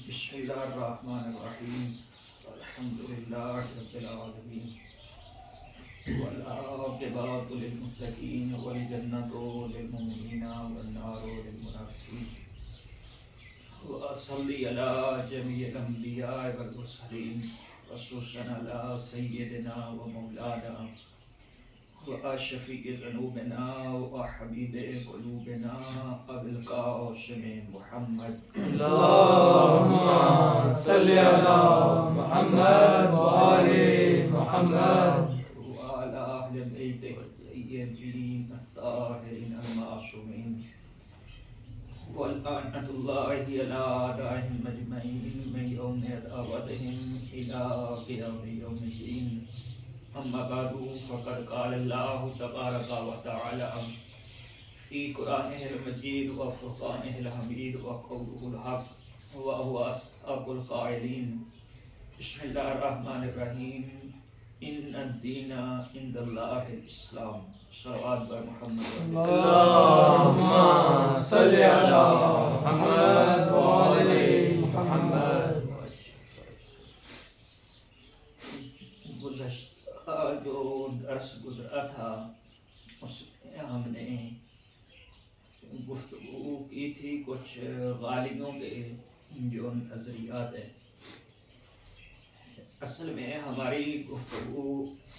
بسم اللہ الرحمن الرحیم الحمد للہ رب العالمین والعاقبۃ للمتقین والجنۃ للمؤمنین والنار للمنافقین وصلی علی جمیع الانبیاء والمرسلین خصوصا علی سیدنا و مولانا وشفیع ذنوبنا وحبیب قلوبنا ابی القاسم محمد اللهم صل على محمد وآل محمد وعلى أهل بيته الطيبين الطاهرين المعصومين ولعنة الله على أعدائهم أجمعين من يوم دعوتهم إلى قيام يوم الدين أما بعد فقد قال الله تبارك وتعالى في قرآنه المجيد وفرقانه الحميد وقوله الحق وهو أصدق القائلين بسم الله الرحمن الرحيم إن الدين عند الله الإسلام صلوات بر محمد اللهم صل على محمد وآل محمد. گزشتہ جو درس گزرا تھا اس میں ہم نے گفتگو کی تھی کچھ غالیوں کے جو نظریات ہیں. اصل میں ہماری گفتگو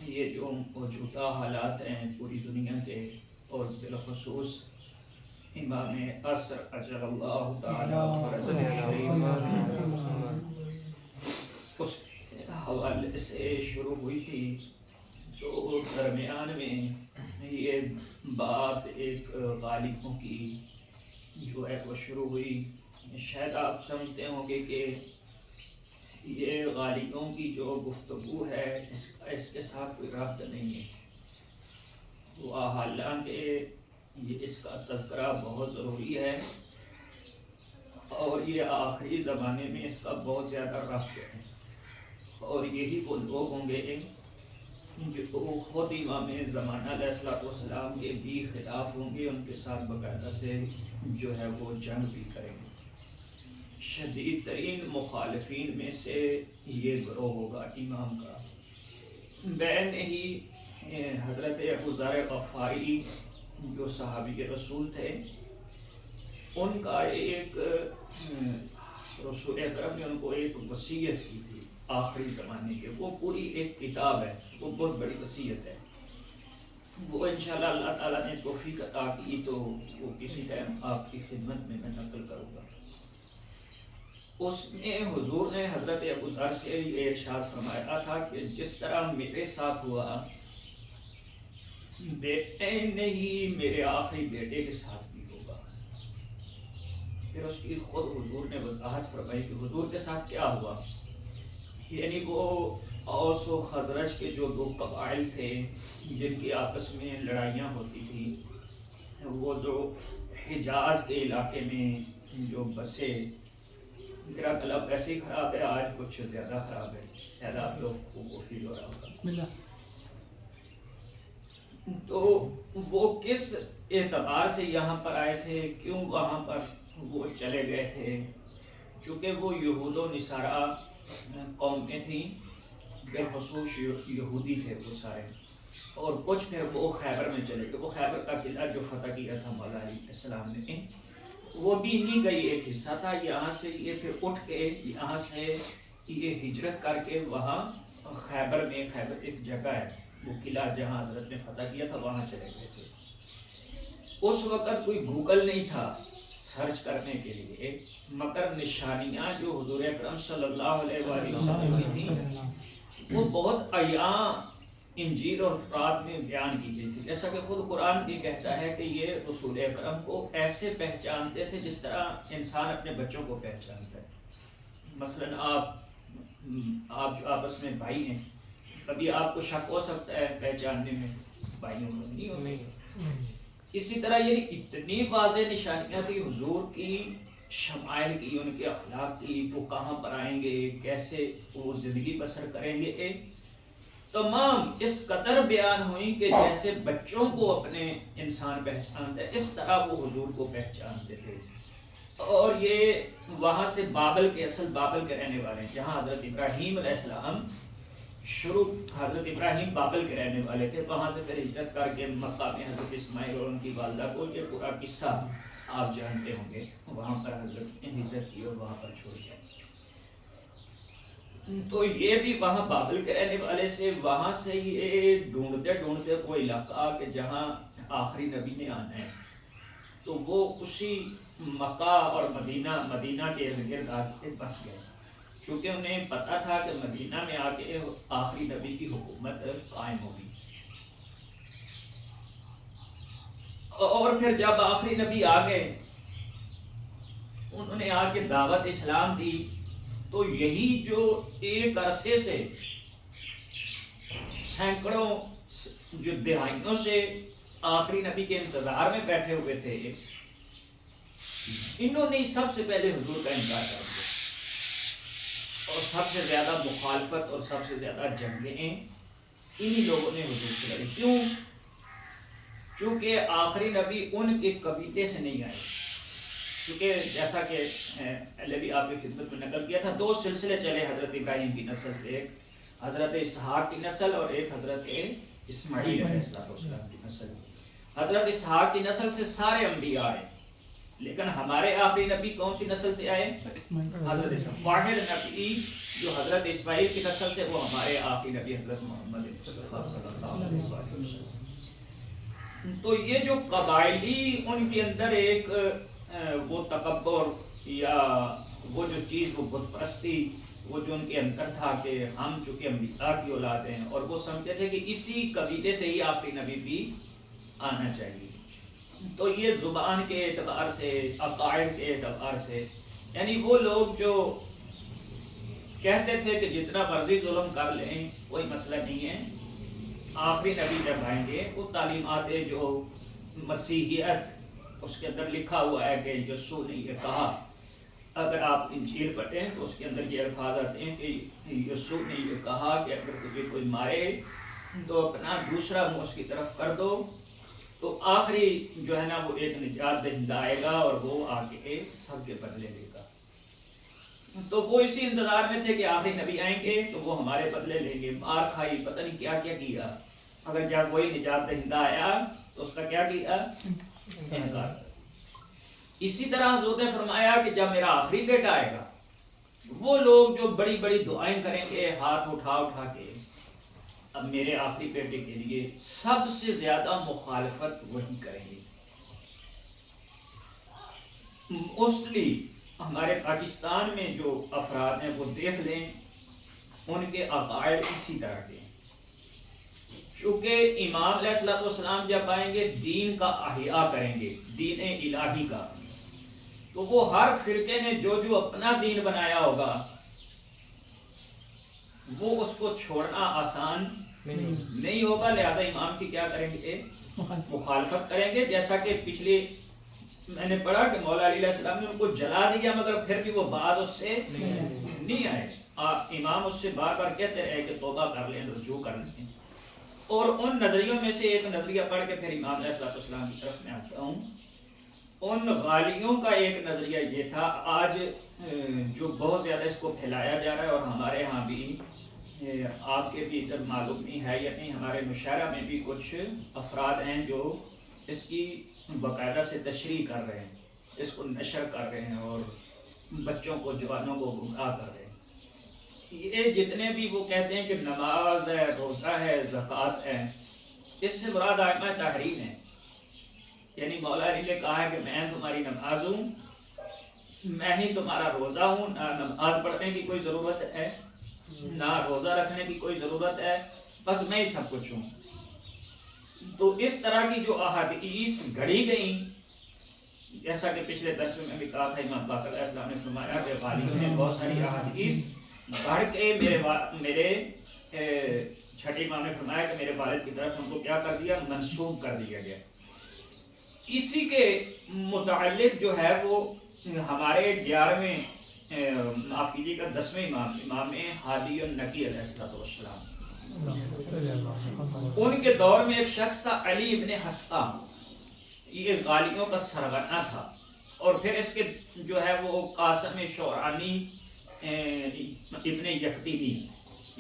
یہ جو موجودہ حالات ہیں پوری دنیا کے اور بالخصوص امام عصر اجل اللہ تعالیٰ فرجہ شریف اس حوالے سے شروع ہوئی تھی. تو درمیان میں یہ بات ایک غالبوں کی جو ہے وہ شروع ہوئی. شاید آپ سمجھتے ہوں گے کہ یہ غالبوں کی جو گفتگو ہے اس کے ساتھ کوئی رابطہ نہیں ہے. حالانکہ اس کا تذکرہ بہت ضروری ہے اور یہ آخری زمانے میں اس کا بہت زیادہ رابطہ ہے. اور یہی وہ لوگ ہوں گے جو خود امام زمانہ علیہ السلام کے بھی خلاف ہوں گے, ان کے ساتھ باقاعدہ سے جو ہے وہ جنگ بھی کریں گے. شدید ترین مخالفین میں سے یہ گروہ ہوگا امام کا. بین ہی حضرت ابو ذر غفاری جو صحابی رسول تھے, ان کا ایک رسول اکرم نے ان کو ایک وصیت کی تھی آخری زمانے کے. وہ پوری ایک کتاب ہے, وہ بہت بڑی وصیت ہے. وہ انشاءاللہ اللہ تعالیٰ نے توفیق عطا کی تو وہ کسی ٹائم آپ کی خدمت میں نقل کروں گا. اس میں حضور نے حضرت ابو ذر سے یہ ارشاد فرمایا تھا کہ جس طرح میرے ساتھ ہوا بیٹے نہیں میرے آخری بیٹے کے ساتھ بھی ہوگا. پھر اس کی خود حضور نے وضاحت فرمائی کہ حضور کے ساتھ کیا ہوا. یعنی وہ اوس و خزرج کے جو دو قبائل تھے جن کی آپس میں لڑائیاں ہوتی تھی, وہ جو حجاز کے علاقے میں جو بسے. میرا گلا ایسے ہی خراب ہے آج, کچھ زیادہ خراب ہے, شاید آپ لوگ کو فیل ہو رہا ہوگا. بسم اللہ. تو وہ کس اعتبار سے یہاں پر آئے تھے, کیوں وہاں پر وہ چلے گئے تھے؟ کیونکہ وہ یہود و نصارہ قوم میں تھیں, بالخصوص یہودی تھے وہ سارے, اور کچھ پھر وہ خیبر میں چلے گئے. وہ خیبر کا قلعہ جو فتح کیا تھا مولا علیہ السلام نے, وہ بھی انہیں کا ایک حصہ تھا. یہاں سے یہ پھر اٹھ کے یہاں سے یہ ہجرت کر کے وہاں خیبر میں, خیبر ایک جگہ ہے, وہ قلعہ جہاں حضرت نے فتح کیا تھا, وہاں چلے گئے تھے. اس وقت کوئی گوگل نہیں تھا سرچ کرنے کے لیے, مگر نشانیاں جو حضور اکرم صلی اللہ علیہ وآلہ وسلم کی تھیں وہ بہت عیاں انجیل اور تورات میں بیان کی گئی تھی. جیسا کہ خود قرآن بھی کہتا ہے کہ یہ رسول اکرم کو ایسے پہچانتے تھے جس طرح انسان اپنے بچوں کو پہچانتا ہے. مثلا آپ جو آپس میں بھائی ہیں, کبھی آپ کو شک ہو سکتا ہے پہچاننے میں, بھائیوں کو نہیں ہوتی. اسی طرح یہ اتنی واضح نشانیاں تھی حضور کی, شمائل کی, ان کے اخلاق کی, وہ کہاں پر آئیں گے, کیسے وہ زندگی بسر کریں گے, تمام اس قدر بیان ہوئی کہ جیسے بچوں کو اپنے انسان پہچانتے ہیں اس طرح وہ حضور کو پہچانتے تھے. اور یہ وہاں سے بابل کے رہنے والے ہیں، جہاں حضرت ابراہیم علیہ السلام شروع، حضرت ابراہیم بابل کے رہنے والے تھے، وہاں سے پھر ہجرت کر کے مکہ میں حضرت اسماعیل اور ان کی والدہ کو، یہ پورا قصہ آپ جانتے ہوں گے، وہاں پر حضرت نے ہجرت کی اور وہاں پر چھوڑ دیا۔ تو یہ بھی وہاں بابل کے رہنے والے سے، وہاں سے یہ ڈھونڈتے ڈھونڈتے وہ علاقہ کہ جہاں آخری نبی نے آنا ہے، تو وہ اسی مکہ اور مدینہ کے ارد گرد آ کے بس گئے، چونکہ انہیں پتا تھا کہ مدینہ میں آ کے آخری نبی کی حکومت قائم ہوگی۔ اور پھر جب آخری نبی آ گئے، انہوں نے آ کے دعوت اسلام دی، تو یہی جو ایک عرصے سے سینکڑوں جو دہائیوں سے آخری نبی کے انتظار میں بیٹھے ہوئے تھے، انہوں نے سب سے پہلے حضور کا انکار کر دیا، اور سب سے زیادہ مخالفت اور سب سے زیادہ جنگیں انہی لوگوں نے حضور سے لڑی۔ کیوں؟ چونکہ آخری نبی ان کے قبیلے سے نہیں آئے، کیونکہ جیسا کہ پہلے بھی آپ کی خدمت میں نقل کیا تھا، دو سلسلے چلے حضرت ابراہیم کی نسل سے، ایک حضرت اسحاق کی نسل اور ایک حضرت اسماعیل علیہ السلام کی نسل۔ حضرت اسحاق کی نسل سے سارے انبیاء آئے، لیکن ہمارے آخری نبی کون سی نسل سے آئے؟ حضرت اسماعیل۔ واحد نبی جو حضرت اسماعیل کی نسل سے، وہ ہمارے آخری نبی حضرت محمد مصطفیٰ صلی اللہ علیہ وسلم۔ تو یہ جو قبائلی ان کے اندر ایک وہ تکبر یا وہ جو چیز، وہ بت پرستی، وہ جو ان کے اندر تھا کہ ہم چونکہ انبیاء کی اولاد ہیں، اور وہ سمجھتے تھے کہ اسی قبیلے سے ہی آخری نبی بھی آنا چاہیے، تو یہ زبان کے اعتبار سے، عقائد کے اعتبار سے، یعنی وہ لوگ جو کہتے تھے کہ جتنا مرضی ظلم کر لیں کوئی مسئلہ نہیں ہے، آخری نبی جب آئیں گے، وہ تعلیمات جو مسیحیت، اس کے اندر لکھا ہوا ہے کہ یسوع نے یہ کہا، اگر آپ انجیل پڑھیں تو اس کے اندر یہ الفاظ آتے ہیں کہ یسوع نے یہ کہا کہ اگر تجھے کوئی مارے تو اپنا دوسرا منہ اس کی طرف کر دو، تو آخری جو ہے نا وہ ایک نجات دہندہ آئے گا اور وہ آ کے سب کے بدلے لے گا۔ تو وہ اسی انتظار میں تھے کہ آخری نبی آئیں گے تو وہ ہمارے بدلے لیں گے، مار کھائی، پتہ نہیں کیا کیا کیا، اگر جب وہی نجات دہندہ آیا تو اس کا کیا کیا؟ انکار۔ اسی طرح حضور نے فرمایا کہ جب میرا آخری بیٹا آئے گا، وہ لوگ جو بڑی بڑی دعائیں کریں گے ہاتھ اٹھا اٹھا کے، اب میرے آخری بیٹے کے لیے سب سے زیادہ مخالفت وہی کریں گے۔ موسٹلی ہمارے پاکستان میں جو افراد ہیں وہ دیکھ لیں، ان کے عقائد اسی طرح کے ہیں، چونکہ امام علیہ السلام جب آئیں گے دین کا احیاء کریں گے، دین الہی کا، تو وہ ہر فرقے نے جو جو اپنا دین بنایا ہوگا وہ اس کو چھوڑنا آسان نہیں ہوگا، لہذا امام کی کیا کریں گے؟ مخالفت کریں گے۔ جیسا کہ پچھلی میں نے پڑھا کہ مولا علی علیہ السلام نے ان کو جلا دیا، مگر پھر بھی وہ بعد اس سے نہیں آئے، امام اس سے بار بار کہتے رہے کہ توبہ کر لیں، رجوع کر لیں۔ اور ان نظریوں میں سے ایک نظریہ پڑھ کے پھر امام علیہ السلام کی طرف میں آتا ہوں۔ ان غالیوں کا ایک نظریہ یہ تھا، آج جو بہت زیادہ اس کو پھیلایا جا رہا ہے، اور ہمارے ہاں بھی، آپ کے بھی ادھر معلوم نہیں ہے یا نہیں، ہمارے مشاعرہ میں بھی کچھ افراد ہیں جو اس کی باقاعدہ سے تشریح کر رہے ہیں، اس کو نشر کر رہے ہیں اور بچوں کو، جوانوں کو گمراہ کر رہے ہیں۔ یہ جتنے بھی وہ کہتے ہیں کہ نماز ہے، روزہ ہے، زکوٰۃ ہے، اس سے مراد ائمہ تحریم ہے، یعنی مولا علی نے کہا ہے کہ میں تمہاری نماز ہوں، میں ہی تمہارا روزہ ہوں، نہ نماز پڑھنے کی کوئی ضرورت ہے، نہ روزہ رکھنے کی کوئی ضرورت ہے، بس میں ہی سب کچھ ہوں۔ تو اس طرح کی جو احادیث گھڑی گئیں، جیسا کہ پچھلے درس میں بھی کہا تھا، امام باقر علیہ السلام نے فرمایا کہ غالب نے بہت ساری احادیث گھڑ کے میرے چھٹے امام نے فرمایا کہ میرے والد کی طرف ان کو کیا کر دیا؟ منسوب کر دیا گیا۔ اسی کے متعلق جو ہے وہ ہمارے 11ویں معاف کیجیے گا 10ویں امام ہادی النقی علیہ السلام، ان کے دور میں ایک شخص تھا علی ابن حسقہ، یہ غالیوں کا سرغنہ تھا، اور پھر اس کے جو ہے وہ قاسم شورانی ابن یکتیبی،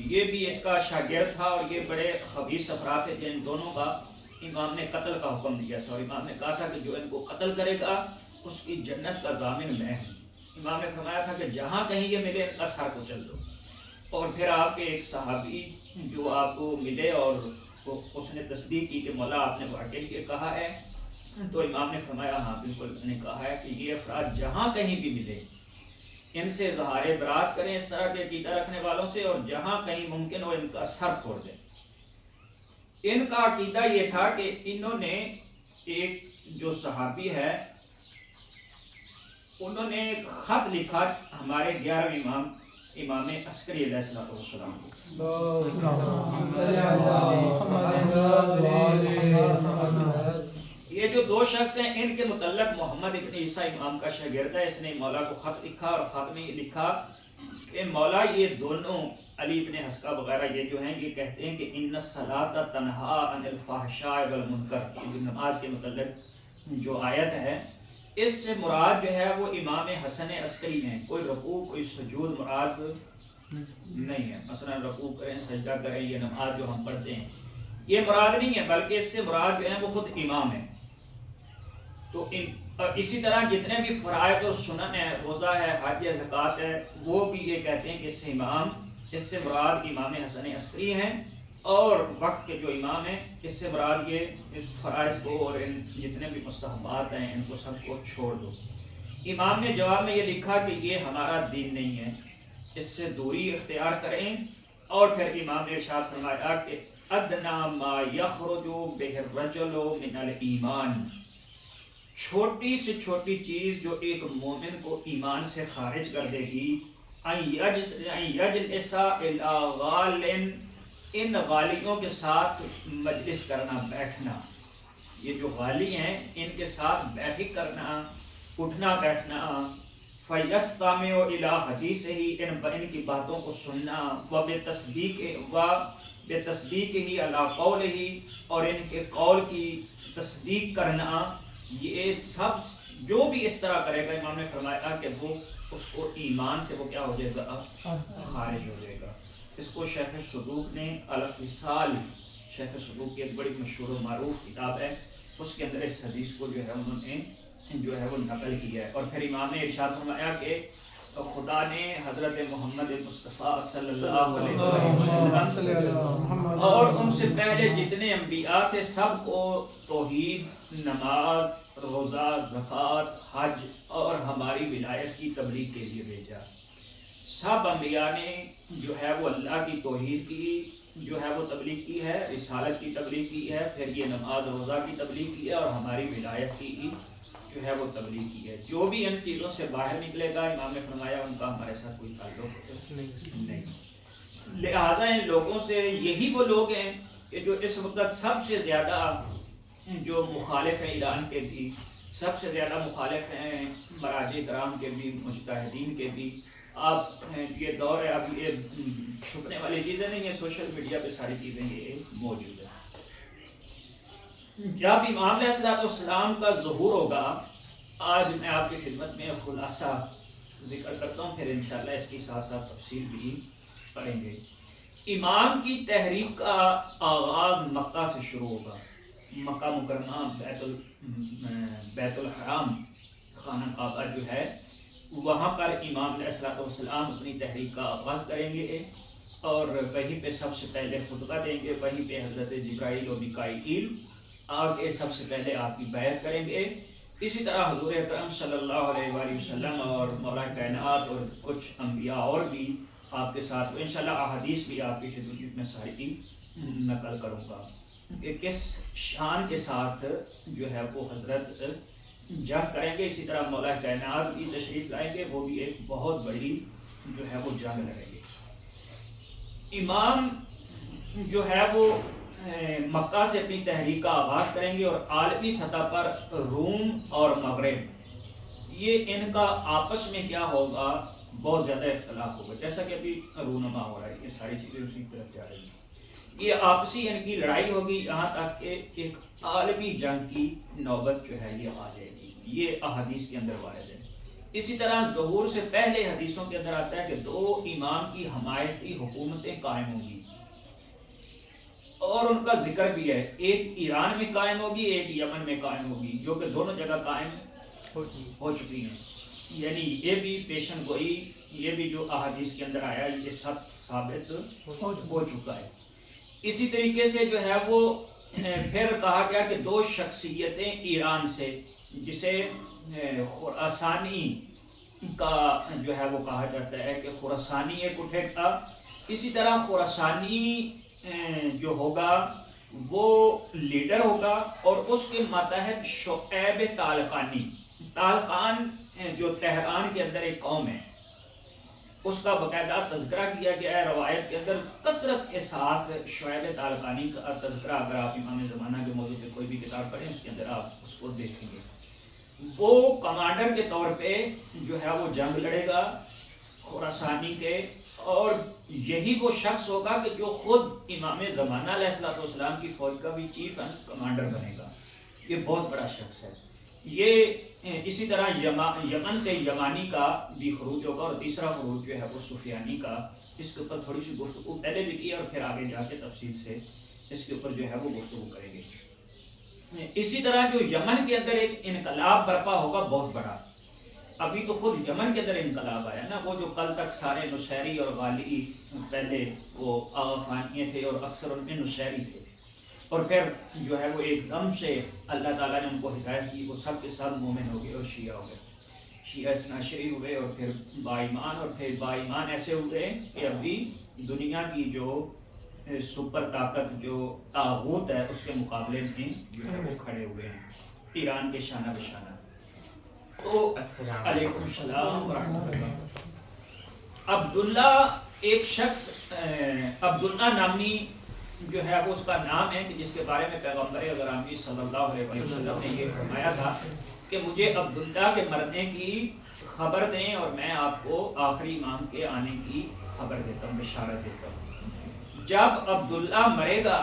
یہ بھی اس کا شاگرد تھا، اور یہ بڑے خبیث افراد تھے جن دونوں کا امام نے قتل کا حکم دیا تھا، اور امام نے کہا تھا کہ جو ان کو قتل کرے گا اس کی جنت کا ضامن میں ہوں۔ امام نے فرمایا تھا کہ جہاں کہیں یہ ملے ان کا سر کو چل دو۔ اور پھر آپ کے ایک صحابی جو آپ کو ملے اور اس نے تصدیق کی کہ مولا آپ نے واقعی یہ کہا ہے، تو امام نے فرمایا ہاں بالکل میں نے کہا ہے کہ یہ افراد جہاں کہیں بھی ملے ان سے اظہار برات کریں اس طرح کے عقیدہ رکھنے والوں سے، اور جہاں کہیں ممکن ہو ان کا سر پھوڑ دیں۔ ان کا عقیدہ یہ تھا کہ انہوں نے ایک جو صحابی ہے انہوں نے خط لکھا ہمارے 11ویں امام عسکری علیہ السلام یہ جو دو شخص ہیں ان کے متعلق محمد ابن عیسیٰ امام کا شاگرد ہے، اس نے مولا کو خط لکھا، اور خط میں یہ لکھا کہ مولا یہ دونوں علی ابن حسکہ وغیرہ یہ جو ہیں یہ کہتے ہیں کہ ان الصلاۃ تنہا عن الفحشاء والمنکر، یہ نماز کے متعلق جو آیت ہے اس سے مراد جو ہے وہ امام حسن عسکری ہیں۔ کوئی رکوع کوئی سجود مراد نہیں ہے، مثلا رکوع کریں سجدہ کریں یہ نماز جو ہم پڑھتے ہیں یہ مراد نہیں ہے، بلکہ اس سے مراد جو ہے وہ خود امام ہے۔ تو اسی طرح جتنے بھی فرائض اور سنن ہے، روزہ ہے، حج ہے، زکوٰۃ ہے، وہ بھی یہ کہتے ہیں کہ اس سے مراد امام حسن عسکری ہیں، اور وقت کے جو امام ہیں اس سے مراد یہ اس فرائض کو اور ان جتنے بھی مستحبات ہیں ان کو سب کو چھوڑ دو۔ امام نے جواب میں یہ لکھا کہ یہ ہمارا دین نہیں ہے، اس سے دوری اختیار کریں، اور پھر امام نے ارشاد فرمایا کہ ادنا ما یخرج بہ الرجل من الایمان، چھوٹی سے چھوٹی چیز جو ایک مومن کو ایمان سے خارج کر دے گی، ان یجلس الی غال، ان غالیوں کے ساتھ مجلس کرنا بیٹھنا، یہ جو غالی ہیں ان کے ساتھ بیٹھک کرنا اٹھنا بیٹھنا، فیستمع الی حدیثہ، ان کی باتوں کو سننا، بتصدیقہ علی قولہ، اور ان کے قول کی تصدیق کرنا، یہ سب جو بھی اس طرح کرے گا امام نے فرمایا کہ وہ اس کو ایمان سے وہ کیا ہو جائے گا، خارج ہو جائے گا۔ اس کو شیخ صدوق نے الفصال، شیخ صدوق کی ایک بڑی مشہور و معروف کتاب ہے، اس کے اندر اس حدیث کو جو ہے انہوں نے جو ہے وہ نقل کیا ہے۔ اور پھر امام نے ارشاد فرمایا کہ خدا نے حضرت محمد مصطفیٰ صلی اللہ علیہ وسلم اور ان سے پہلے جتنے انبیاء تھے سب کو توحید، نماز، روزہ، زکوٰۃ، حج اور ہماری ولایت کی تبلیغ کے لیے بھیجا۔ سب انبیاء نے جو ہے وہ اللہ کی توحید کی جو ہے وہ تبلیغ کی ہے، رسالت کی تبلیغ کی ہے، پھر یہ نماز روزہ کی تبلیغ کی ہے، اور ہماری ولایت کی جو ہے وہ تبلیغ کی ہے۔ جو بھی ان چیزوں سے باہر نکلے گا امام نے فرمایا ان کا ہمارے ساتھ کوئی تعلق نہیں۔ لہٰذا ان لوگوں سے یہی وہ لوگ ہیں کہ جو اس وقت سب سے زیادہ جو مخالف ہیں ایران کے بھی، سب سے زیادہ مخالف ہیں مراجع کرام کے بھی، مجتہدین کے بھی۔ آپ یہ دور ہے، اب یہ چھپنے والی چیزیں نہیں ہیں، سوشل میڈیا پہ ساری چیزیں یہ موجود ہیں۔ جب امام علیہ السلام کا ظہور ہوگا، آج میں آپ کی خدمت میں خلاصہ ذکر کرتا ہوں، پھر انشاءاللہ اس کی ساتھ ساتھ تفصیل بھی پڑھیں گے۔ امام کی تحریک کا آغاز مکہ سے شروع ہوگا۔ مکہ مکرمہ، بیت الحرام، خانہ کعبہ جو ہے وہاں پر امام علیہ السلام اپنی تحریک کا آغاز کریں گے، اور وہیں پہ سب سے پہلے خطبہ دیں گے، وہیں پہ حضرت جبرائیل و میکائیل آگے سب سے پہلے آپ کی بیعت کریں گے۔ اسی طرح حضور اکرم صلی اللہ علیہ وآلہ وسلم اور مولا کائنات اور کچھ انبیاء اور بھی آپ کے ساتھ، انشاءاللہ احادیث بھی آپ کی خدمت میں ساری نقل کروں گا کہ کس شان کے ساتھ جو ہے وہ حضرت جنگ کریں گے۔ اسی طرح مولا کائنات بھی تشریف لائیں گے، وہ بھی ایک بہت بڑی جو ہے وہ جنگ لڑیں گے۔ امام جو ہے وہ مکہ سے اپنی تحریک کا آغاز کریں گے، اور عالمی سطح پر روم اور مغرب یہ ان کا آپس میں کیا ہوگا، بہت زیادہ اختلاف ہوگا، جیسا کہ ابھی رونما ہو رہا ہے، یہ ساری چیزیں اسی طرف جا رہی ہیں۔ یہ آپسی ان کی لڑائی ہوگی، یہاں تک کہ ایک عالمی جنگ کی نوبت جو ہے یہ آ جائے گی۔ یہ احادیث کے اندر وارد ہے۔ اسی طرح ظہور سے پہلے حدیثوں کے اندر آتا ہے کہ 2 امام کی حمایتی حکومتیں قائم ہوں گی، اور ان کا ذکر بھی ہے، ایک ایران میں قائم ہوگی، ایک یمن میں قائم ہوگی، جو کہ دونوں جگہ قائم ہو چکی ہیں۔ یعنی یہ بھی پیشن گوئی، یہ بھی جو احادیث کے اندر آیا یہ سب ثابت ہو چکا ہے۔ اسی طریقے سے جو ہے وہ پھر کہا گیا کہ 2 شخصیتیں ایران سے، جسے خراسانی کا جو ہے وہ کہا جاتا ہے کہ خراسانی ایک اٹھے گا۔ اسی طرح خراسانی جو ہوگا وہ لیڈر ہوگا، اور اس کے ماتحت شعیب طالقانی، طالقان جو تہران کے اندر ایک قوم ہے، اس کا باقاعدہ تذکرہ کیا گیا ہے روایت کے اندر کثرت کے ساتھ۔ شعیب طالقانی کا تذکرہ اگر آپ امام زمانہ کے موضوع پہ کوئی بھی کتاب پڑھیں اس کے اندر آپ اس کو دیکھیں گے۔ وہ کمانڈر کے طور پہ جو ہے وہ جنگ لڑے گا خراسانی کے، اور یہی وہ شخص ہوگا کہ جو خود امام زمانہ علیہ السلام کی فوج کا بھی چیف کمانڈر بنے گا۔ یہ بہت بڑا شخص ہے یہ۔ اسی طرح یمن سے یمانی کا بھی خروج ہوگا، اور تیسرا خروج جو ہے وہ سفیانی کا۔ اس کے اوپر تھوڑی سی گفتگو پہلے بھی کی، اور پھر آگے جا کے تفصیل سے اس کے اوپر جو ہے وہ گفتگو کریں گے۔ اسی طرح جو یمن کے اندر ایک انقلاب برپا ہوگا بہت بڑا۔ ابھی تو خود یمن کے اندر انقلاب آیا نا، وہ جو کل تک سارے نصیری اور غالی پہلے وہ آغا خانیے تھے، اور اکثر ان میں نصیری تھے، اور پھر جو ہے وہ ایک دم سے اللہ تعالیٰ نے ان کو ہدایت کی، وہ سب کے سب مومن ہو گئے اور شیعہ ہو گئے، شیعہ اثناعشری ہوئے، اور پھر باایمان، اور پھر باایمان ایسے ہوئے کہ ابھی دنیا کی جو سپر طاقت جو طاغوت ہے اس کے مقابلے میں جو ہے وہ کھڑے ہوئے ہیں، ایران کے شانہ بشانہ۔ تو علیکم السلام ورحمۃ اللہ۔ عبداللہ ایک شخص، عبداللہ نامی جو ہے وہ اس کا نام ہے، کہ جس کے بارے میں پیغمبر اکرم صلی اللہ علیہ وسلم نے یہ فرمایا تھا کہ مجھے عبداللہ کے مرنے کی خبر دیں، اور میں آپ کو آخری امام کے آنے کی خبر دیتا ہوں، بشارت دیتا ہوں۔ جب عبداللہ مرے گا،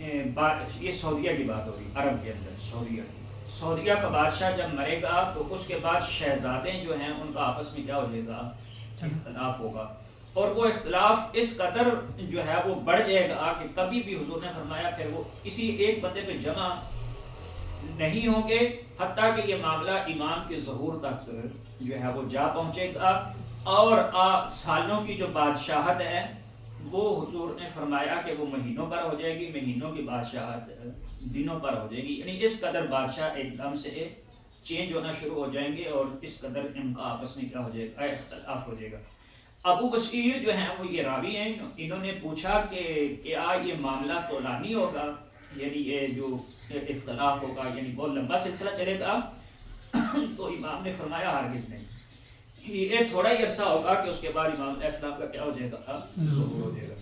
یہ سعودیہ کی بات ہوگی، عرب کے اندر سعودیہ کا بادشاہ جب مرے گا تو اس کے بعد شہزادے جو ہیں ان کا آپس میں کیا ہو جائے گا، اختلاف ہوگا، اور وہ اختلاف اس قدر جو ہے وہ بڑھ جائے گا کہ کبھی بھی حضور نے فرمایا پھر وہ کسی ایک بندے پہ جمع نہیں ہوں گے، حتیٰ کہ یہ معاملہ امام کے ظہور تک جو ہے وہ جا پہنچے گا، اور سالوں کی جو بادشاہت ہے وہ حضور نے فرمایا کہ وہ مہینوں پر ہو جائے گی، مہینوں کی بادشاہت دنوں پر ہو جائے گی، یعنی اس قدر بادشاہ ایک دم سے چینج ہونا شروع ہو جائیں گے، اور اس قدر ان کا آپس میں کیا ہو جائے گا، اختلاف ہو جائے گا۔ ابو بصیر جو ہیں وہ یہ راوی ہیں، انہوں نے پوچھا کہ کیا یہ معاملہ طولانی ہوگا، یعنی یہ جو اختلاف ہوگا یعنی بہت لمبا سلسلہ چلے گا؟ تو امام نے فرمایا ہرگز نہیں، یہ تھوڑا ہی عرصہ ہوگا کہ اس کے بعد امام علیہ السلام کا کیا ہو جائے گا، ظہور ہو جائے گا۔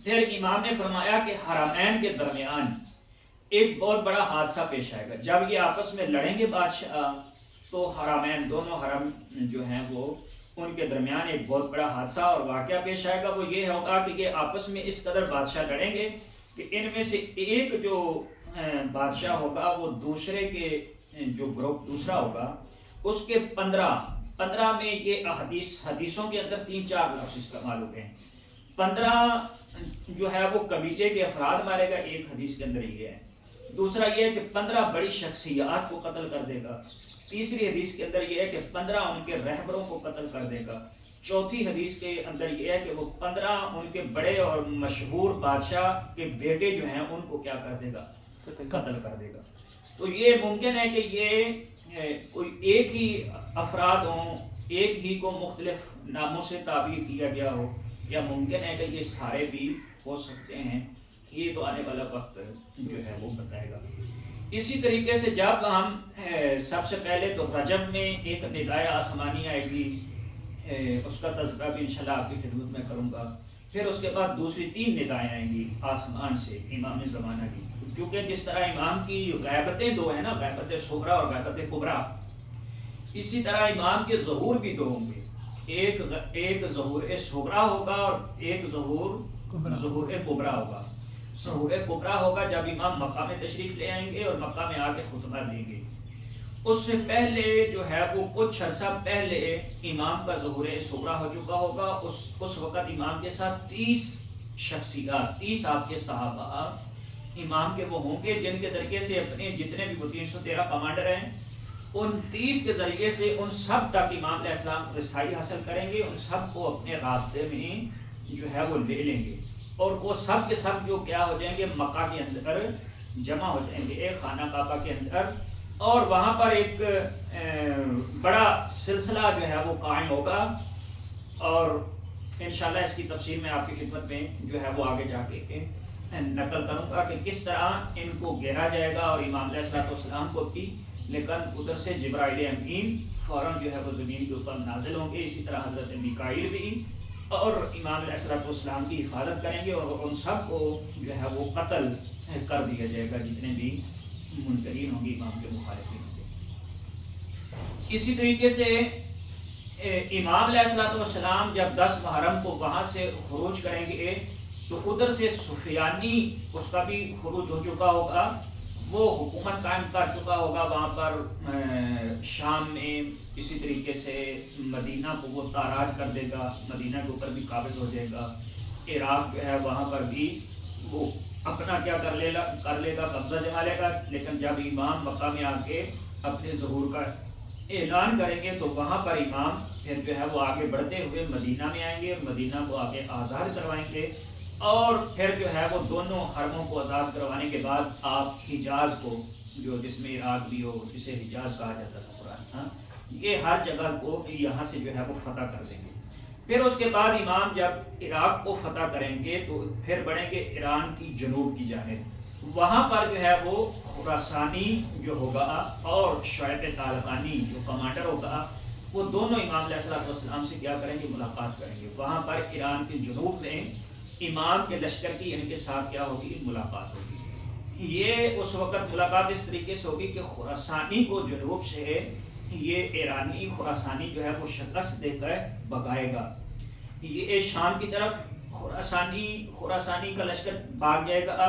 پھر امام نے فرمایا کہ حرمین کے درمیان ایک بہت بڑا حادثہ پیش آئے گا، جب یہ آپس میں لڑیں گے بادشاہ تو حرمین دونوں حرم جو ہیں وہ ان کے درمیان ایک بہت بڑا حادثہ اور واقعہ پیش آئے گا۔ وہ یہ ہوگا کہ یہ آپس میں اس قدر بادشاہ لڑیں گے کہ ان میں سے ایک جو بادشاہ ہوگا وہ دوسرے کے جو گروپ دوسرا ہوگا اس کے 15 میں یہ حدیثوں کے اندر 3-4 لفظ استعمال ہوئے ہیں۔ 15 جو ہے وہ قبیلے کے افراد مارے گا، ایک حدیث کے اندر یہ ہے۔ دوسرا یہ ہے کہ 15 بڑی شخصیات کو قتل کر دے گا۔ تیسری حدیث کے اندر یہ ہے کہ 15 ان کے رہبروں کو قتل کر دے گا۔ چوتھی حدیث کے اندر یہ ہے کہ وہ 15 ان کے بڑے اور مشہور بادشاہ کے بیٹے جو ہیں ان کو کیا کر دے گا، قتل کر دے گا۔ تو یہ ممکن ہے کہ یہ کوئی ایک ہی افراد ہوں، ایک ہی کو مختلف ناموں سے تعبیر کیا گیا ہو، یا ممکن ہے کہ یہ سارے بھی ہو سکتے ہیں، یہ تو آنے والا وقت جو ہے وہ بتائے گا۔ اسی طریقے سے جب ہم سب سے پہلے تو رجب میں ایک ندائے آسمانی آئے گی، اس کا تذکرہ بھی انشاءاللہ آپ کی خدمت میں کروں گا۔ پھر اس کے بعد دوسری 3 ندائیں آئیں گی آسمان سے امام زمانہ کی، چونکہ جس طرح امام کی غیبتیں 2 ہیں نا، غیبت صغریٰ اور غیبت کبریٰ، اسی طرح امام کے ظہور بھی 2 ہوں گے، ایک ظہور صغریٰ ہوگا اور ایک ظہور کبریٰ ہوگا۔ ظہور کبریٰ ہوگا جب امام مکہ میں تشریف لے آئیں گے اور مکہ میں آ کے خطبہ دیں گے. اس سے پہلے جو ہے وہ کچھ عرصہ پہلے امام کا ظہور صغریٰ ہو چکا ہوگا. اس وقت امام کے ساتھ 30 شخصیات، 30 آپ کے صحابہ امام کے وہ ہوں گے جن کے ذریعے سے اپنے جتنے بھی وہ 313 کمانڈر ہیں ان 30 کے ذریعے سے ان سب تک امام علیہ السلام رسائی حاصل کریں گے. ان سب کو اپنے رابطے میں جو ہے وہ لے لیں گے اور وہ سب کے سب جو کیا ہو جائیں گے مکہ کے اندر جمع ہو جائیں گے ایک خانہ کعبہ کے اندر. اور وہاں پر ایک بڑا سلسلہ جو ہے وہ قائم ہوگا اور انشاءاللہ اس کی تفصیل میں آپ کی خدمت میں جو ہے وہ آگے جا کے نقل کروں گا کہ کس طرح ان کو گھیرا جائے گا اور امام علیہ السلام کو بھی. لیکن ادھر سے جبرائیل امین فوراً جو ہے وہ زمین کے اوپر نازل ہوں گے. اسی طرح حضرت میکائیل بھی اور امام علیہ السلام کی حفاظت کریں گے اور ان سب کو جو ہے وہ قتل کر دیا جائے گا جتنے بھی منکرین ہوں گے امام کے مخالفین ہوں گے. اسی طریقے سے امام علیہ السلام جب 10 محرم کو وہاں سے خروج کریں گے تو ادھر سے سفیانی اس کا بھی خروج ہو چکا ہوگا. وہ حکومت قائم کر چکا ہوگا وہاں پر شام میں. اسی طریقے سے مدینہ کو وہ تاراج کر دے گا، مدینہ کے اوپر بھی قابض ہو جائے گا. عراق جو ہے وہاں پر بھی وہ اپنا کیا کر لے گا قبضہ جما لے گا. لیکن جب امام مکہ میں آ کے اپنے ظہور کا اعلان کریں گے تو وہاں پر امام پھر جو ہے وہ آگے بڑھتے ہوئے مدینہ میں آئیں گے، مدینہ کو آگے آزاد کروائیں گے اور پھر جو ہے وہ دونوں حرموں کو آزاد کروانے کے بعد آپ حجاز کو جو جس میں عراق بھی ہو جسے حجاز کہا جاتا تھا قرآن، یہ ہر جگہ کو یہاں سے جو ہے وہ فتح کر دیں گے. پھر اس کے بعد امام جب عراق کو فتح کریں گے تو پھر بڑھیں گے ایران کی جنوب کی جانب. وہاں پر جو ہے وہ خراسانی جو ہوگا اور شعیب طالقانی جو کمانڈر ہوگا وہ دونوں امام علیہ السلام سے کیا کریں گے ملاقات کریں گے. وہاں پر ایران کے جنوب میں امام کے لشکر کی ان کے ساتھ کیا ہوگی ملاقات ہوگی. یہ اس وقت ملاقات اس طریقے سے ہوگی کہ خراسانی کو جنوب سے یہ ایرانی خراسانی جو ہے وہ شکست دے کر بگائے گا. یہ شام کی طرف خراسانی کا لشکر بھاگ جائے گا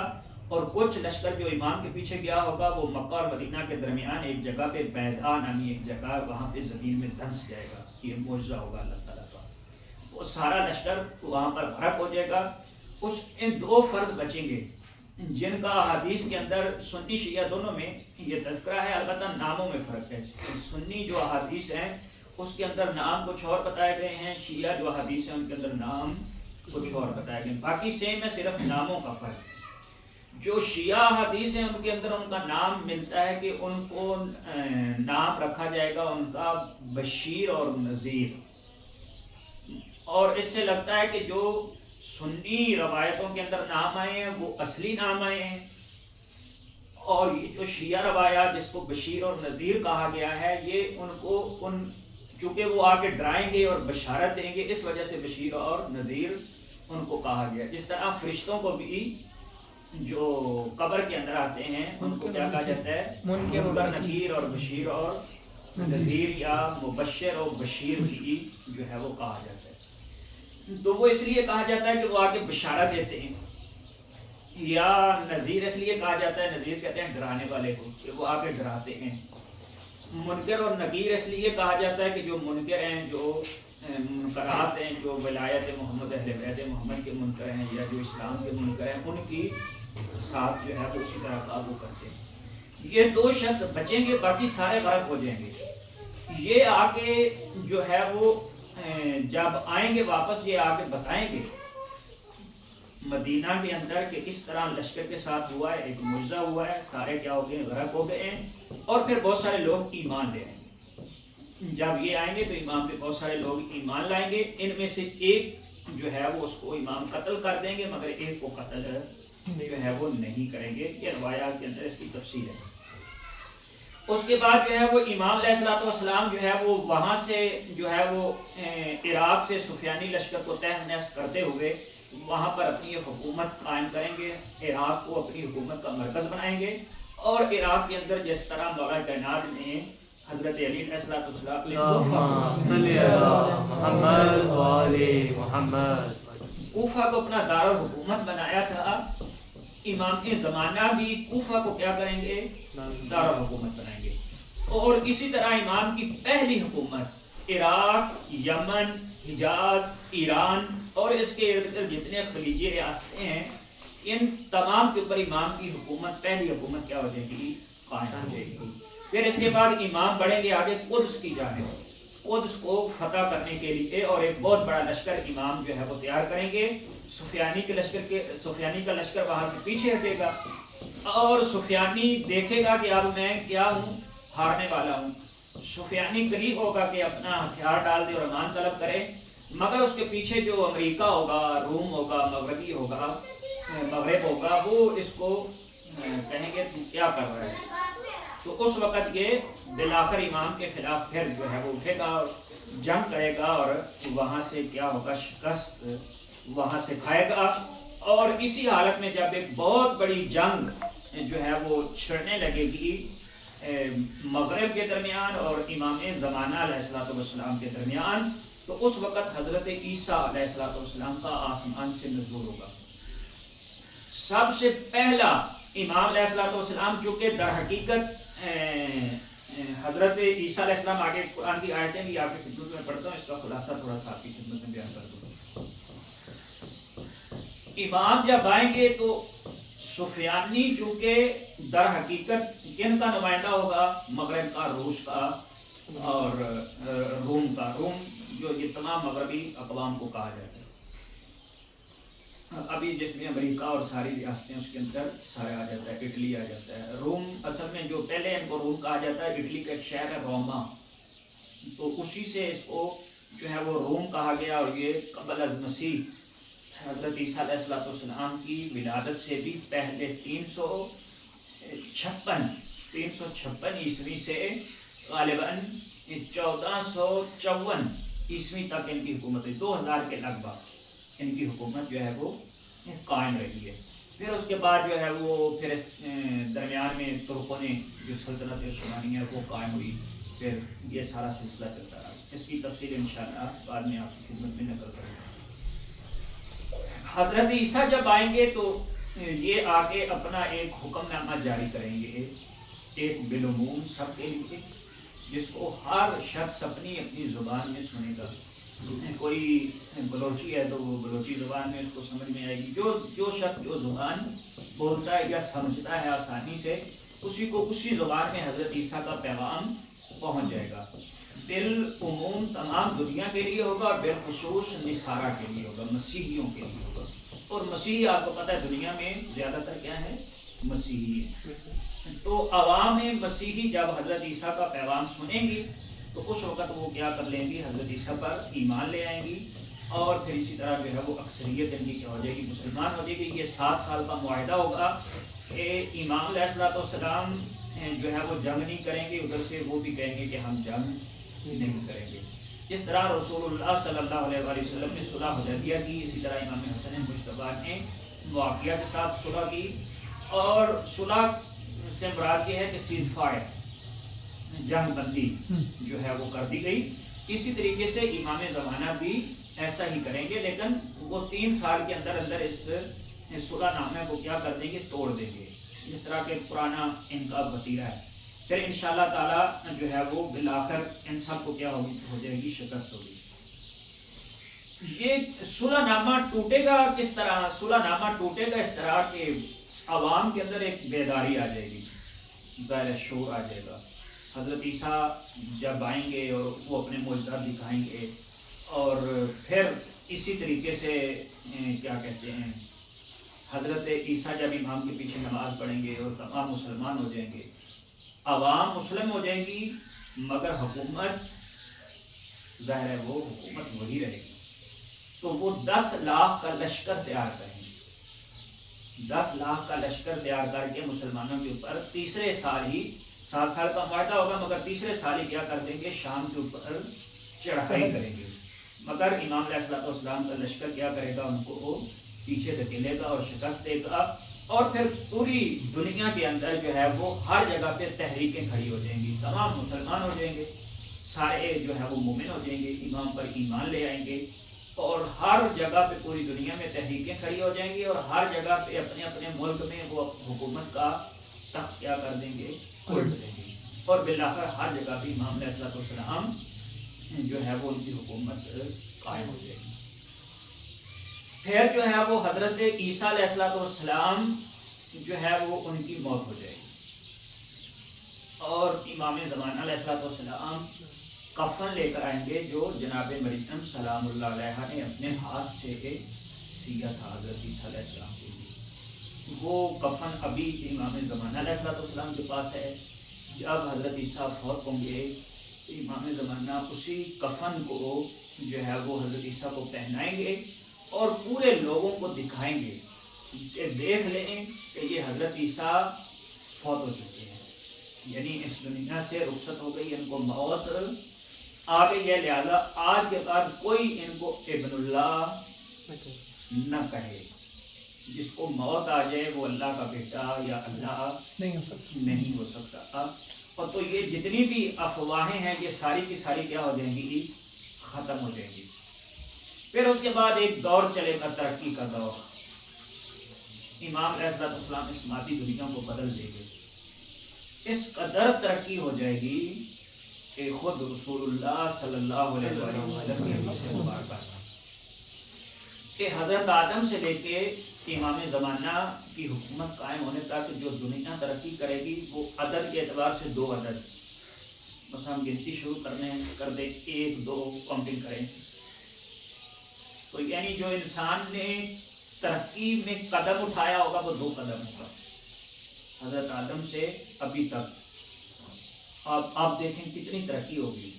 اور کچھ لشکر جو امام کے پیچھے گیا ہوگا وہ مکہ اور مدینہ کے درمیان ایک جگہ پہ بیداء نامی ایک جگہ وہاں پہ زمین میں دھنس جائے گا. یہ معجزہ ہوگا اللہ تعالیٰ کا. وہ سارا لشکر وہاں پر غرق ہو جائے گا. ان 2 فرد بچیں گے جن کا احادیث کے اندر سنی شیعہ دونوں میں یہ تذکرہ ہے. البتہ ناموں میں فرق ہے. سنی جو احادیث ہیں اس کے اندر نام کچھ اور بتائے گئے ہیں، شیعہ جو احادیث ہیں ان کے اندر نام کچھ اور بتائے گئے ہیں. باقی سیم ہے، صرف ناموں کا فرق. جو شیعہ حدیث ہیں ان کے اندر ان کا نام ملتا ہے کہ ان کو نام رکھا جائے گا ان کا بشیر اور نذیر. اور اس سے لگتا ہے کہ جو سنی روایتوں کے اندر نام آئے ہیں وہ اصلی نام آئے ہیں اور یہ جو شیعہ روایات جس کو بشیر اور نذیر کہا گیا ہے یہ ان کو چونکہ وہ آگے ڈرائیں گے اور بشارت دیں گے اس وجہ سے بشیر اور نذیر ان کو کہا گیا. جس طرح فرشتوں کو بھی جو قبر کے اندر آتے ہیں ان کو کیا کہا جاتا ہے منکر نکیر اور بشیر اور نذیر یا مبشر اور بشیر بھی جو ہے وہ کہا جاتا ہے. تو وہ اس لیے کہا جاتا ہے کہ وہ آگے بشارت دیتے ہیں، یا نذیر اس لیے کہا جاتا ہے، نذیر کہتے ہیں ڈرانے والے کو کہ وہ آگے ڈراتے ہیں. منکر اور نکیر اس لیے کہا جاتا ہے کہ جو منکر ہیں جو منکرات ہیں جو ولایت محمد اہل بیت محمد کے منکر ہیں یا جو اسلام کے منکر ہیں ان کی ساتھ جو ہے وہ اسی طرح قابو کرتے ہیں. یہ 2 شخص بچیں گے، باقی سارے غرق ہو جائیں گے. یہ آگے جو ہے وہ جب آئیں گے واپس یہ آگے بتائیں گے مدینہ کے اندر کہ اس طرح لشکر کے ساتھ ہوا ہے، ایک معجزہ ہوا ہے، سارے کیا ہو گئے غرق ہو گئے ہیں اور پھر بہت سارے لوگ ایمان لے آئیں گے. جب یہ آئیں گے تو امام پہ بہت سارے لوگ ایمان لائیں گے. ان میں سے ایک جو ہے وہ اس کو امام قتل کر دیں گے مگر ایک کو قتل جو ہے وہ نہیں کریں گے. یہ روایات کے اندر اس کی تفصیل ہے. اس کے بعد جو ہے وہ امام علیہ السلام جو ہے وہ وہاں سے جو ہے وہ عراق سے سفیانی لشکر کو تہہ نحس کرتے ہوئے وہاں پر اپنی حکومت قائم کریں گے. عراق کو اپنی حکومت کا مرکز بنائیں گے اور عراق کے اندر جس طرح مولا کائنات نے حضرت علی علیہ السلام کوفہ کو اپنا دارالحکومت بنایا تھا امام زمانہ بھی کوفہ کو کیا کریں گے؟ دارالحکومت بنائیں گے. اور اسی طرح امام کی پہلی حکومت عراق، یمن، حجاز، ایران اور اس کے ارد گرد جتنے خلیجی ریاستیں ہیں ان تمام کے اوپر امام کی حکومت، پہلی حکومت کیا ہو جائے گی؟ قائم ہو جائے گی. پھر اس کے بعد امام بڑھیں گے آگے قدس کی جانب، قدس کو فتح کرنے کے لیے، اور ایک بہت بڑا لشکر امام جو ہے وہ تیار کریں گے. سفیانی کا لشکر وہاں سے پیچھے ہٹے گا اور سفیانی دیکھے گا کہ اب میں کیا ہوں؟ ہارنے والا ہوں. سفیانی قریب ہوگا کہ اپنا ہتھیار ڈال دے اور امان طلب کرے، مگر اس کے پیچھے جو امریکہ ہوگا، روم ہوگا، مغرب ہوگا، وہ اس کو کہیں گے تو کیا کر رہا ہے. تو اس وقت یہ بالآخر امام کے خلاف پھر جو ہے وہ اٹھے گا، جنگ کرے گا اور وہاں سے کیا ہوگا؟ شکست وہاں سے کھائے گا. اور اسی حالت میں جب ایک بہت بڑی جنگ جو ہے وہ چھڑنے لگے گی مغرب کے درمیان اور امام زمانہ علیہ السلام کے درمیان، تو اس وقت حضرت عیسیٰ علیہ السلام کا آسمان سے نزول ہوگا. سب سے پہلا امام علیہ السلام جو کہ در حقیقت حضرت عیسیٰ علیہ السلام، آگے قرآن کی آیتیں بھی آپ کی خدمت میں پڑھتا ہوں، اس کا خلاصہ تھوڑا سا آپ کی خدمت میں بیان کر دوں. امام جب آئیں گے تو سفیانی چونکہ در حقیقت کن کا نمائندہ ہوگا؟ مغرب کا، روس کا اور روم کا. روم جو یہ تمام مغربی اقوام کو کہا جاتا ہے. ابھی جس میں امریکہ اور ساری ریاستیں اس کے اندر سارے آ جاتا ہے، اٹلی آ جاتا ہے. روم اصل میں جو پہلے ان کو روم کہا جاتا ہے، اٹلی کا ایک شہر ہے روما، تو اسی سے اس کو جو ہے وہ روم کہا گیا. اور یہ قبل از مسیح حضرت عیسیٰ علیہ السلام کی ولادت سے بھی پہلے 356 عیسوی سے غالباً 1454 عیسوی تک ان کی حکومت ہے. 2000 کے لگ بھگ ان کی حکومت جو ہے وہ قائم رہی ہے. پھر اس کے بعد جو ہے وہ پھر درمیان میں ترکوں نے جو سلطنت عثمانیہ وہ قائم ہوئی. پھر یہ سارا سلسلہ چلتا رہا. اس کی تفصیل انشاءاللہ بعد میں آپ کی خدمت میں نقل کروں گا. حضرت عیسیٰ جب آئیں گے تو یہ آ کے اپنا ایک حکم نامہ جاری کریں گے، ایک بالعموم سب کے لیے، جس کو ہر شخص اپنی اپنی زبان میں سنے گا. کوئی بلوچی ہے تو وہ بلوچی زبان میں اس کو سمجھ میں آئے گی. جو شخص جو زبان بولتا ہے یا سمجھتا ہے آسانی سے، اسی کو اسی زبان میں حضرت عیسیٰ کا پیغام پہنچ جائے گا. بالعموم تمام دنیا کے لیے ہوگا اور بالخصوص نصارہ کے لیے ہوگا، مسیحیوں کے لیے ہوگا. اور مسیحی آپ کو پتہ ہے دنیا میں زیادہ تر کیا ہے؟ مسیحی ہے. تو عوام مسیحی جب حضرت عیسیٰ کا پیغام سنیں گی تو اس وقت وہ کیا کر لیں گی؟ حضرت عیسیٰ پر ایمان لے آئیں گی. اور پھر اسی طرح جو ہے وہ اکثریت ان کی کیا ہو جائے گی؟ مسلمان ہو جائے گی. یہ 7 سال کا معاہدہ ہوگا کہ امام علیہ السلام جو ہے وہ جنگ نہیں کریں گے، ادھر سے وہ بھی کہیں گے کہ ہم جنگ نہیں کریں گے. جس طرح رسول اللہ صلی اللہ علیہ وآلہ وسلم نے صلح حدیبیہ کی، اسی طرح امام حسن مجتبی نے معاویہ کے ساتھ صلح کی. اور صلح سے مراد یہ ہے کہ سیز فائر، جنگ بندی جو ہے وہ کر دی گئی. اسی طریقے سے امام زمانہ بھی ایسا ہی کریں گے، لیکن وہ 3 سال کے اندر اندر اس صلح نامے کو کیا کر دیں گے؟ توڑ دیں گے، جس طرح کہ پرانا ان کا وتیرہ ہے. پھر انشاءاللہ تعالی جو ہے وہ بالآخر ان سب کو کیا ہو جائے گی؟ شکست ہوگی. یہ صلح نامہ ٹوٹے گا کس طرح؟ صلح نامہ ٹوٹے گا اس طرح کہ عوام کے اندر ایک بیداری آ جائے گی، ظاہر شعور آ جائے گا. حضرت عیسیٰ جب آئیں گے اور وہ اپنے معجزات دکھائیں گے، اور پھر اسی طریقے سے کیا کہتے ہیں، حضرت عیسیٰ جب امام کے پیچھے نماز پڑھیں گے اور تمام مسلمان ہو جائیں گے، عوام مسلم ہو جائیں گی، مگر حکومت ظاہر ہے وہ حکومت وہی رہے گی. تو وہ 10 لاکھ کا لشکر تیار کریں گے. 10 لاکھ کا لشکر تیار کر کے مسلمانوں کے اوپر تیسرے سال ہی، 7 سال کا معاہدہ ہوگا مگر تیسرے سال ہی کیا کر دیں گے؟ شام کے اوپر چڑھائی کریں گے. مگر امام علیہ السلام کا لشکر کیا کرے گا؟ ان کو وہ پیچھے دھکیلے گا اور شکست دے گا. اور پھر پوری دنیا کے اندر جو ہے وہ ہر جگہ پہ تحریکیں کھڑی ہو جائیں گی، تمام مسلمان ہو جائیں گے، سارے جو ہے وہ مومن ہو جائیں گے، امام پر ایمان لے آئیں گے. اور ہر جگہ پہ پوری دنیا میں تحریکیں کھڑی ہو جائیں گی اور ہر جگہ پہ اپنے اپنے ملک میں وہ حکومت کا تخت کیا کر دیں گے، الٹ دیں گے، اور بالآخر ہر جگہ پہ امام علیہ الصلوۃ والسلام جو ہے وہ ان کی حکومت قائم ہو جائے گی۔ پھر جو ہے وہ حضرت عیسیٰ علیہ الصلوۃ والسلام جو ہے وہ ان کی موت ہو جائے گی، اور امام زمانہ علیہ الصلوۃ والسلام کفن لے کر آئیں گے جو جناب مریم سلام اللہ علیہ نے اپنے ہاتھ سے سیا تھا حضرت عیسیٰ علیہ السلام کے لیے۔ وہ کفن ابھی امام زمانہ علیہ الصلوۃ والسلام کے پاس ہے۔ جب حضرت عیسیٰ فوت ہوں گے تو امام زمانہ اسی کفن کو جو ہے وہ حضرت عیسیٰ کو پہنائیں گے اور پورے لوگوں کو دکھائیں گے کہ دیکھ لیں کہ یہ حضرت عیسیٰ فوت ہو چکے ہیں، یعنی اس دنیا سے رخصت ہو گئی، ان کو موت آ گئی ہے، لہذا آج کے بعد کوئی ان کو ابن اللہ نہ کہے۔ جس کو موت آ جائے وہ اللہ کا بیٹا یا اللہ نہیں ہو سکتا۔ اور تو یہ جتنی بھی افواہیں ہیں یہ ساری کی ساری کیا ہو جائیں گی، ختم ہو جائیں گی۔ پھر اس کے بعد ایک دور چلے گا، ترقی کا دور۔ امام علیہ السلام اس مادی دنیا کو بدل دے گے، اس قدر ترقی ہو جائے گی کہ خود رسول اللہ صلی اللہ علیہ وسلم کی حدیث مبارکہ کہ حضرت آدم سے لے کے امام زمانہ کی حکومت قائم ہونے تک جو دنیا ترقی کرے گی وہ عدد کے اعتبار سے 2 عدد، بس ہم گنتی شروع کر دیں 1 2 کاؤنٹنگ کریں تو یعنی جو انسان نے ترقی میں قدم اٹھایا ہوگا وہ 2 قدم ہوگا حضرت آدم سے ابھی تک۔ آپ دیکھیں کتنی ترقی ہوگی،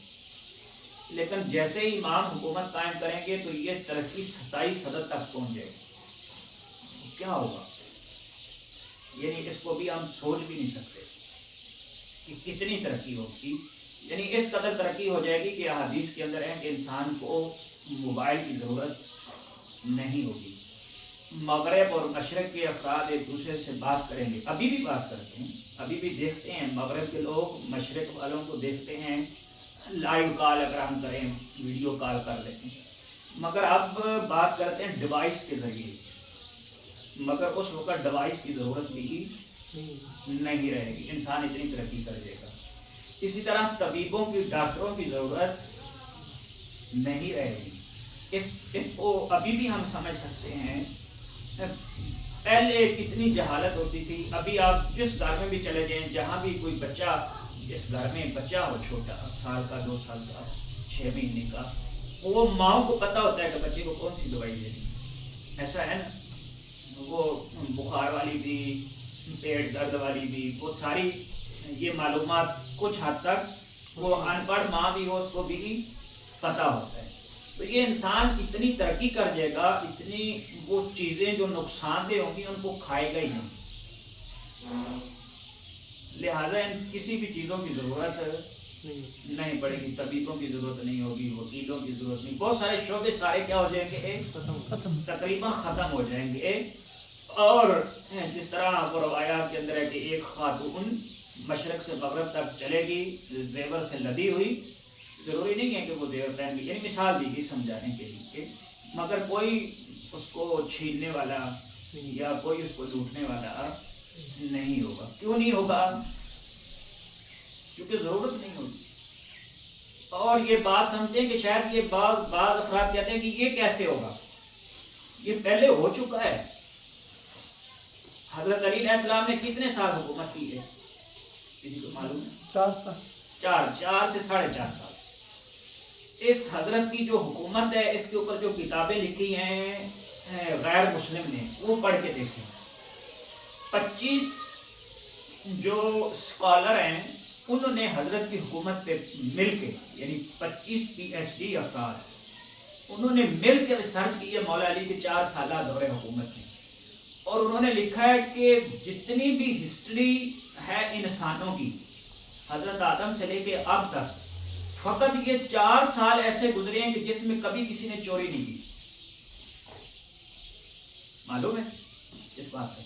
لیکن جیسے ہی امام حکومت قائم کریں گے تو یہ ترقی 27 عدد تک پہنچ جائے گی۔ کیا ہوگا، یعنی اس کو بھی ہم سوچ بھی نہیں سکتے کہ کتنی ترقی ہوگی۔ یعنی اس قدر ترقی ہو جائے گی کہ حدیث کے اندر ہے کہ انسان کو موبائل کی ضرورت نہیں ہوگی۔ مغرب اور مشرق کے افراد ایک دوسرے سے بات کریں گے، ابھی بھی بات کرتے ہیں، ابھی بھی دیکھتے ہیں، مغرب کے لوگ مشرق والوں کو دیکھتے ہیں، لائیو کال اگر ہم کریں، ویڈیو کال کر لیتے ہیں، مگر اب بات کرتے ہیں ڈیوائس کے ذریعے، مگر اس وقت ڈیوائس کی ضرورت بھی نہیں رہے گی، انسان اتنی ترقی کر جائے گا۔ اسی طرح طبیبوں کی، ڈاکٹروں کی ضرورت نہیں رہے گی۔ اس کو ابھی بھی ہم سمجھ سکتے ہیں، پہلے کتنی جہالت ہوتی تھی۔ ابھی آپ جس گھر میں بھی چلے جائیں، جہاں بھی کوئی بچہ، جس گھر میں بچہ ہو چھوٹا، سال کا 2 سال کا 6 مہینے کا، وہ ماں کو پتہ ہوتا ہے کہ بچے کو کون سی دوائی دینی، ایسا ہے نا۔ وہ بخار والی بھی، پیٹ درد والی بھی، وہ ساری یہ معلومات کچھ حد تک وہ ان پڑھ ماں بھی ہو اس کو بھی پتہ ہوتا ہے۔ تو یہ انسان اتنی ترقی کر جائے گا، اتنی وہ چیزیں جو نقصان دہ ہوں گی ان کو کھائے گا ہی نہیں، لہٰذا کسی بھی چیزوں کی ضرورت نہیں پڑے گی، طبیبوں کی ضرورت نہیں ہوگی، وکیلوں کی ضرورت نہیں، بہت سارے شعبے سارے کیا ہو جائیں گے، تقریباً ختم ہو جائیں گے۔ اور جس طرح وہ روایات کے اندر ہے کہ ایک خاتون مشرق سے مغرب تک چلے گی زیور سے لدی ہوئی، ضروری نہیں ہے کہ وہ زیور پہن گی، یعنی مثال دی گئی سمجھانے کے لیے، مگر کوئی اس کو چھیننے والا یا کوئی اس کو لوٹنے والا نہیں ہوگا۔ کیوں نہیں ہوگا؟ کیونکہ ضرورت نہیں ہوگی۔ اور یہ بات سمجھیں کہ شاید یہ بعض افراد کہتے ہیں کہ یہ کیسے ہوگا، یہ پہلے ہو چکا ہے۔ حضرت علی علیہ السلام نے کتنے سال حکومت کی ہے، کسی کو معلوم ہے؟ 4 سال، 4 سے 4.5 سال۔ اس حضرت کی جو حکومت ہے، اس کے اوپر جو کتابیں لکھی ہیں غیر مسلم نے، وہ پڑھ کے دیکھیں۔ 25 جو اسکالر ہیں انہوں نے حضرت کی حکومت پہ مل کے، یعنی 25 PhD افراد، انہوں نے مل کے ریسرچ کی ہے مولا علی کے 4 سالہ دور حکومت میں، اور انہوں نے لکھا ہے کہ جتنی بھی ہسٹری ہے انسانوں کی، حضرت آدم سے لے کے اب تک، فقط یہ 4 سال ایسے گزرے ہیں کہ جس میں کبھی کسی نے چوری نہیں کی۔ معلوم ہے اس بات کا؟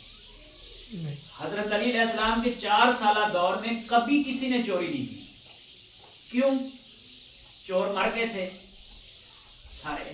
حضرت علی علیہ السلام کے 4 سالہ دور میں کبھی کسی نے چوری نہیں کی۔ کیوں؟ چور مر گئے تھے سارے،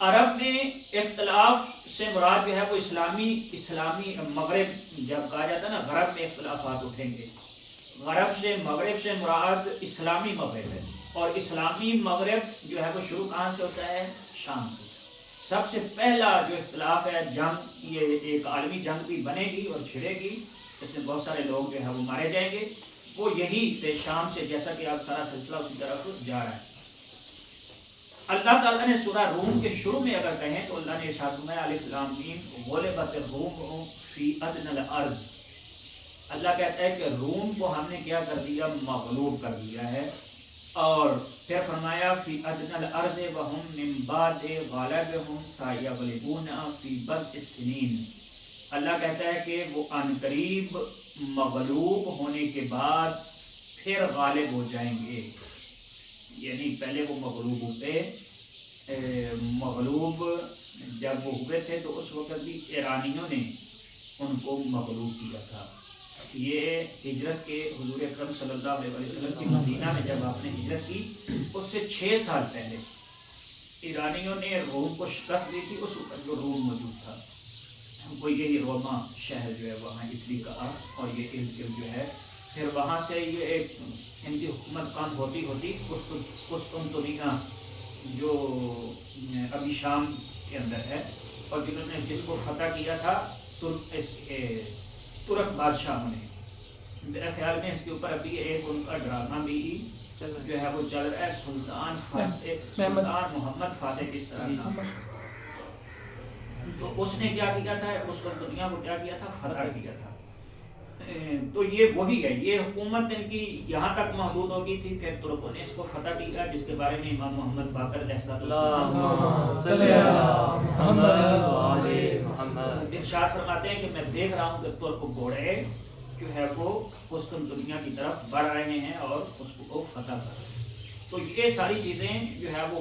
عرب میں اختلاف سے مراد جو ہے وہ اسلامی مغرب، جب کہا جاتا ہے نا غرب میں اختلافات اٹھیں گے، غرب سے مغرب سے مراد اسلامی مغرب ہے، اور اسلامی مغرب جو ہے وہ شروع کہاں سے ہوتا ہے؟ شام سے۔ سب سے پہلا جو اختلاف ہے جنگ، یہ ایک عالمی جنگ بھی بنے گی اور چھڑے گی، اس میں بہت سارے لوگ جو ہے وہ مارے جائیں گے، وہ یہی سے شام سے، جیسا کہ اب سارا سلسلہ اسی طرف جا رہا ہے۔ اللہ تعالیٰ نے سورہ روم کے شروع میں اگر کہیں تو اللہ نے ارشاد فرمایا الف لام میم غلبت الروم فی ادنی الارض، اللہ کہتا ہے کہ روم کو ہم نے کیا کر دیا؟ مغلوب کر دیا ہے، اور پھر فرمایا فی ادنی الارض وہم من بعد غلبہم سیغلبون فی بضع السنین، اللہ کہتا ہے کہ وہ عن قریب مغلوب ہونے کے بعد پھر غالب ہو جائیں گے، یعنی پہلے وہ مغلوب ہوتے، مغلوب جب وہ ہوئے تھے تو اس وقت بھی ایرانیوں نے ان کو مغلوب کیا تھا۔ یہ ہجرت کے حضور اکرم صلی اللہ علیہ وسلم کی مدینہ میں جب آپ نے ہجرت کی اس سے 6 سال پہلے ایرانیوں نے روم کو شکست دی تھی، اس وقت جو روم موجود تھا وہ یہی روما شہر جو ہے وہاں اٹلی کا، اور یہ ارد جو ہے، پھر وہاں سے یہ ایک ان کی حکومت کام ہوتی ہوتی قسطنطنیہ جو ابھی شام کے اندر ہے، اور جنہوں نے جس کو فتح کیا تھا ترک بادشاہوں نے، میرے خیال میں اس کے اوپر ابھی ایک ان کا ڈرامہ بھی جو ہے وہ چل رہا ہے، سلطان محمد فاتح کس طرح کا، تو اس نے کیا کیا تھا؟ اس وقت دنیا کو کیا کیا تھا؟ فتح کیا تھا۔ تو یہ وہی ہے، یہ حکومت ان کی یہاں تک محدود ہو گئی تھی، پھر ترکوں نے اس کو فتح کیا، جس کے بارے میں امام محمد باقر علیہ السلام ارشاد فرماتے ہیں کہ میں دیکھ رہا ہوں کہ ترک گھوڑے جو ہے وہ قسطنطنیہ کی طرف بڑھ رہے ہیں اور اس کو فتح کر رہے ہیں۔ تو یہ ساری چیزیں جو ہے وہ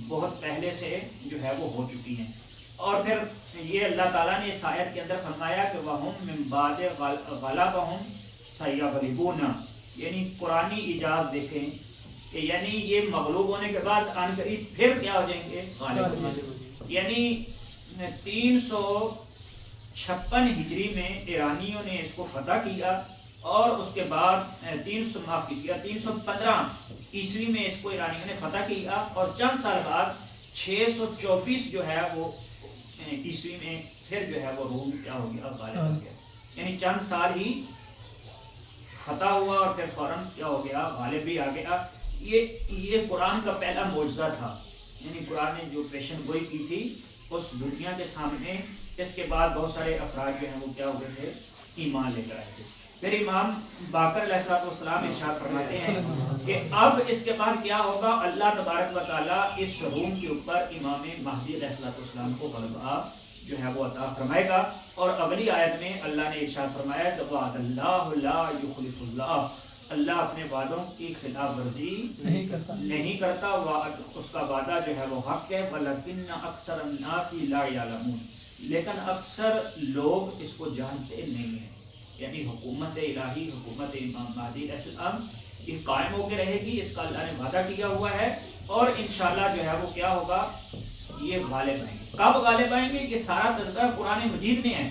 بہت پہلے سے جو ہے وہ ہو چکی ہیں، اور پھر یہ اللہ تعالیٰ نے اس آیت کے اندر فرمایا کہ وَهُمْ مِنْ بَعْدِ غَلَبَهُمْ سَيَغْلِبُونَ، یعنی قرآنی اجاز دیکھیں کہ یعنی یہ مغلوب ہونے کے بعد عن قریب پھر کیا ہو جائیں گے؟ غالب ہو جائیں گے۔ یعنی 356 ہجری میں ایرانیوں نے اس کو فتح کیا، اور اس کے بعد 315 عیسوی میں اس کو ایرانیوں نے فتح کیا، اور چند سال بعد 624 جو ہے وہ عیسوی میں پھر جو ہے وہ روم کیا ہو گیا؟ غالب ہو گیا، یعنی چند سال ہی فتح ہوا اور پھر فوراً کیا ہو گیا؟ غالب بھی آ گیا۔ یہ قرآن کا پہلا معجزہ تھا، یعنی قرآن نے جو پیشن گوئی کی تھی اس دنیا کے سامنے، اس کے بعد بہت سارے افراد جو ہیں وہ کیا ہو گئے تھے؟ ایمان لے کر آئے تھے۔ پھر امام باقر علیہ السلام ارشاد فرماتے ہیں کہ اب اس کے بعد کیا ہوگا؟ اللہ تبارک و تعالیٰ اس روم کے اوپر امام مہدی علیہ السلام کو غلبہ جو ہے وہ عطا فرمائے گا، اور اگلی آیت میں اللہ نے ارشاد فرمایا کہ وعد اللہ لا یخلف اللہ، اللہ اپنے وعدوں کی خلاف ورزی نہیں کرتا، اس کا وعدہ جو ہے وہ حق ہے، ولیکن اکثر الناس لا یعلمون، لیکن اکثر لوگ اس کو جانتے نہیں ہیں۔ یعنی حکومت الہی، حکومت امام مہدی علیہ السلام یہ قائم ہو کے رہے گی، اس کا اللہ نے وعدہ کیا ہوا ہے، اور انشاءاللہ جو ہے وہ کیا ہوگا؟ یہ غالب آئیں گے۔ کب غالب آئیں گے؟ یہ سارا تذکرہ قرآن مجید میں ہے،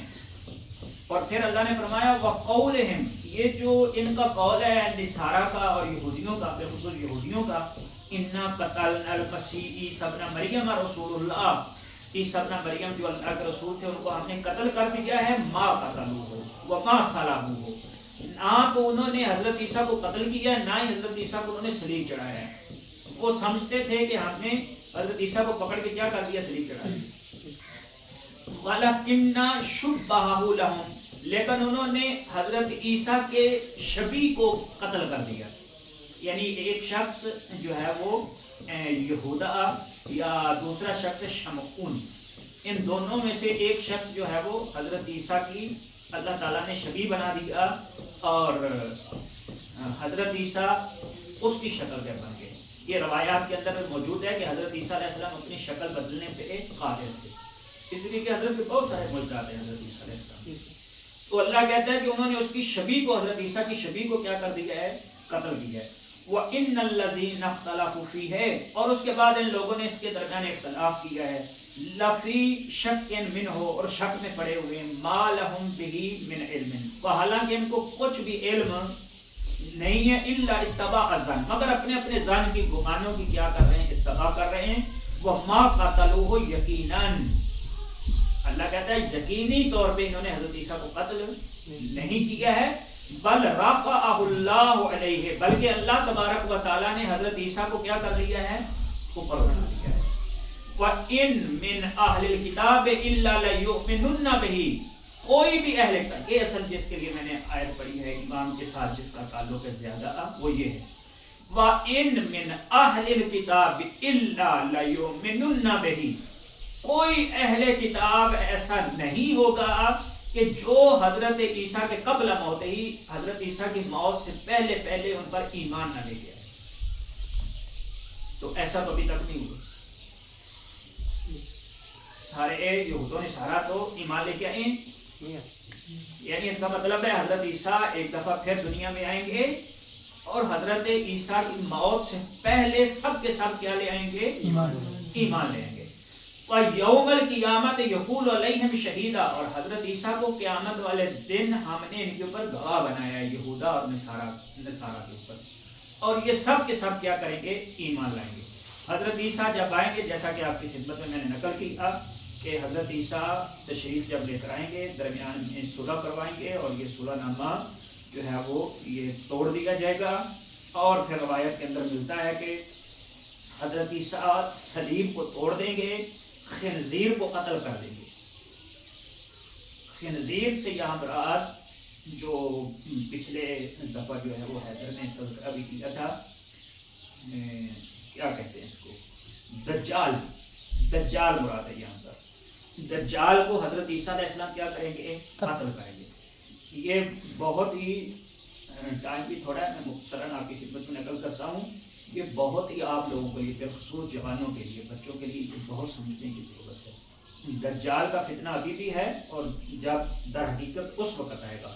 اور پھر اللہ نے فرمایا وَقَوْلِهِمْ، یہ جو ان کا قول ہے نصارہ کا اور یہودیوں کا، بالخصوص یہودیوں کا، اِنَّا قَتَلْنَا الْمَسِیحَ عِیسیٰ ابْنَ مَرْیَمَ رَسُولُ اللَّہ، عیسیٰ ابن مریم جو اللہ کے رسول تھے ان کو ہم نے قتل کر دیا ہے، ما قتلوہ وما صلبوہ، نہ تو انہوں نے حضرت عیسیٰ کو قتل کیا ہے، نہ ہی حضرت عیسیٰ کو انہوں نے صلیب چڑھایا ہے۔ وہ سمجھتے تھے کہ ہم نے حضرت عیسیٰ کو پکڑ کے کیا کر دیا؟ صلیب چڑھایا۔ وَلَكِنَّ شُبَّهَهُ لَهُمْ، لیکن انہوں نے حضرت عیسیٰ کے شبیہ کو قتل کر دیا، یعنی ایک شخص جو ہے وہ یہودا یا دوسرا شخص شمعون، ان دونوں میں سے ایک شخص جو ہے وہ حضرت عیسیٰ کی اللہ تعالیٰ نے شبیہ بنا دیا، اور حضرت عیسیٰ اس کی شکل پہ بن گئے۔ یہ روایات کے اندر موجود ہے کہ حضرت عیسیٰ علیہ السلام اپنی شکل بدلنے پہ قادر تھے، اس لیے کہ حضرت کے بہت سارے معجزات ہیں حضرت عیسیٰ علیہ السلام۔ تو اللہ کہتا ہے کہ انہوں نے اس کی شبیہ کو، حضرت عیسیٰ کی شبیہ کو کیا کر دیا ہے؟ قتل کیا ہے۔ وَإِنَّ الَّذِينَ اخْتَلَفُوا فِيهِ، اور اس کے بعد ان لوگوں نے اس کے درمیان اختلاف کیا ہے، لفی شک منہ، اور شک میں پڑے ہوئے ہیں، ما لہم بہ من علم، حالانکہ ان کو کچھ بھی علم نہیں ہے، الا اتباع الظن، مگر اپنے اپنے ظن کی گمانوں کی کیا کر رہے ہیں، اتباع کر رہے ہیں، وما قتلوہ یقیناً، اللہ کہتا ہے یقینی طور پہ انہوں نے حضرت عیسیٰ کو قتل نہیں کیا ہے، بل رفعہ اللہ علیہ، بلکہ اللہ تبارک و تعالیٰ نے حضرت عیسیٰ کو کیا کر لیا ہے، اوپر اٹھا لیا ہے۔ وَإِن مِّنْ أَهْلِ الْكِتَابِ إِلَّا لَيُؤْمِنُنَّ بِهِ، کوئی بھی اہل کتاب، یہ اصل جس کے لیے میں نے آیت پڑھی ہے امام کے ساتھ جس کا تعلق ہے زیادہ، وہ یہ ہے، وَإِن مِّنْ أَهْلِ الْكِتَابِ إِلَّا لَيُؤْمِنُنَّ بِهِ، کوئی اہل کتاب ایسا نہیں ہوگا کہ جو حضرت عیسیٰ کے قبل موت ہی، حضرت عیسیٰ کی موت سے پہلے پہلے ان پر ایمان نہ لے گیا، تو ایسا تو ابھی تک نہیں ہوا۔ سارے یہود و نصارہ تو ایمان لے کے آئیں، یعنی اس کا مطلب ہے حضرت عیسیٰ ایک دفعہ پھر دنیا میں آئیں گے اور حضرت عیسیٰ کی موت سے پہلے سب کے سب کیا لے آئیں گے، ایمان لے آئیں گے۔ وَيَوْمَ الْقِيَامَةِ يَقُولُ عَلَيْهِمْ شَهِيدًا، اور حضرت عیسیٰ کو قیامت والے دن ہم نے ان کے اوپر گواہ بنایا ہے، یہودا اور نصارہ کے اوپر، اور یہ سب کے سب کیا کریں گے، ایمان لائیں گے۔ حضرت عیسیٰ جب آئیں گے، جیسا کہ آپ کی خدمت میں نے نقل کی تھا کہ حضرت عیسیٰ تشریف جب لے کر آئیں گے، درمیان میں صلح کروائیں گے، اور یہ صلح نامہ جو ہے وہ یہ توڑ دیا جائے گا، اور پھر روایت کے اندر ملتا ہے کہ حضرت عیسیٰ صلیب کو توڑ دیں گے، خنزیر کو قتل کر دیں گے۔ خنزیر سے یہاں مراد جو پچھلے دفعہ جو ہے وہ حیدر نے تذکرہ بھی کیا تھا، کیا کہتے ہیں اس کو، دجال مراد ہے یہاں پر۔ دجال کو حضرت عیسیٰ علیہ السلام کیا کریں گے، قتل کریں گے۔ یہ بہت ہی ٹائم بھی تھوڑا ہے، میں مختصراً آپ کی خدمت میں نقل کرتا ہوں، یہ بہت ہی آپ لوگوں کے لیے، بالخصوص جوانوں کے لیے، بچوں کے لیے بہت سمجھنے کی ضرورت ہے۔ دجال کا فتنہ ابھی بھی ہے، اور جب در حقیقت اس وقت آئے گا،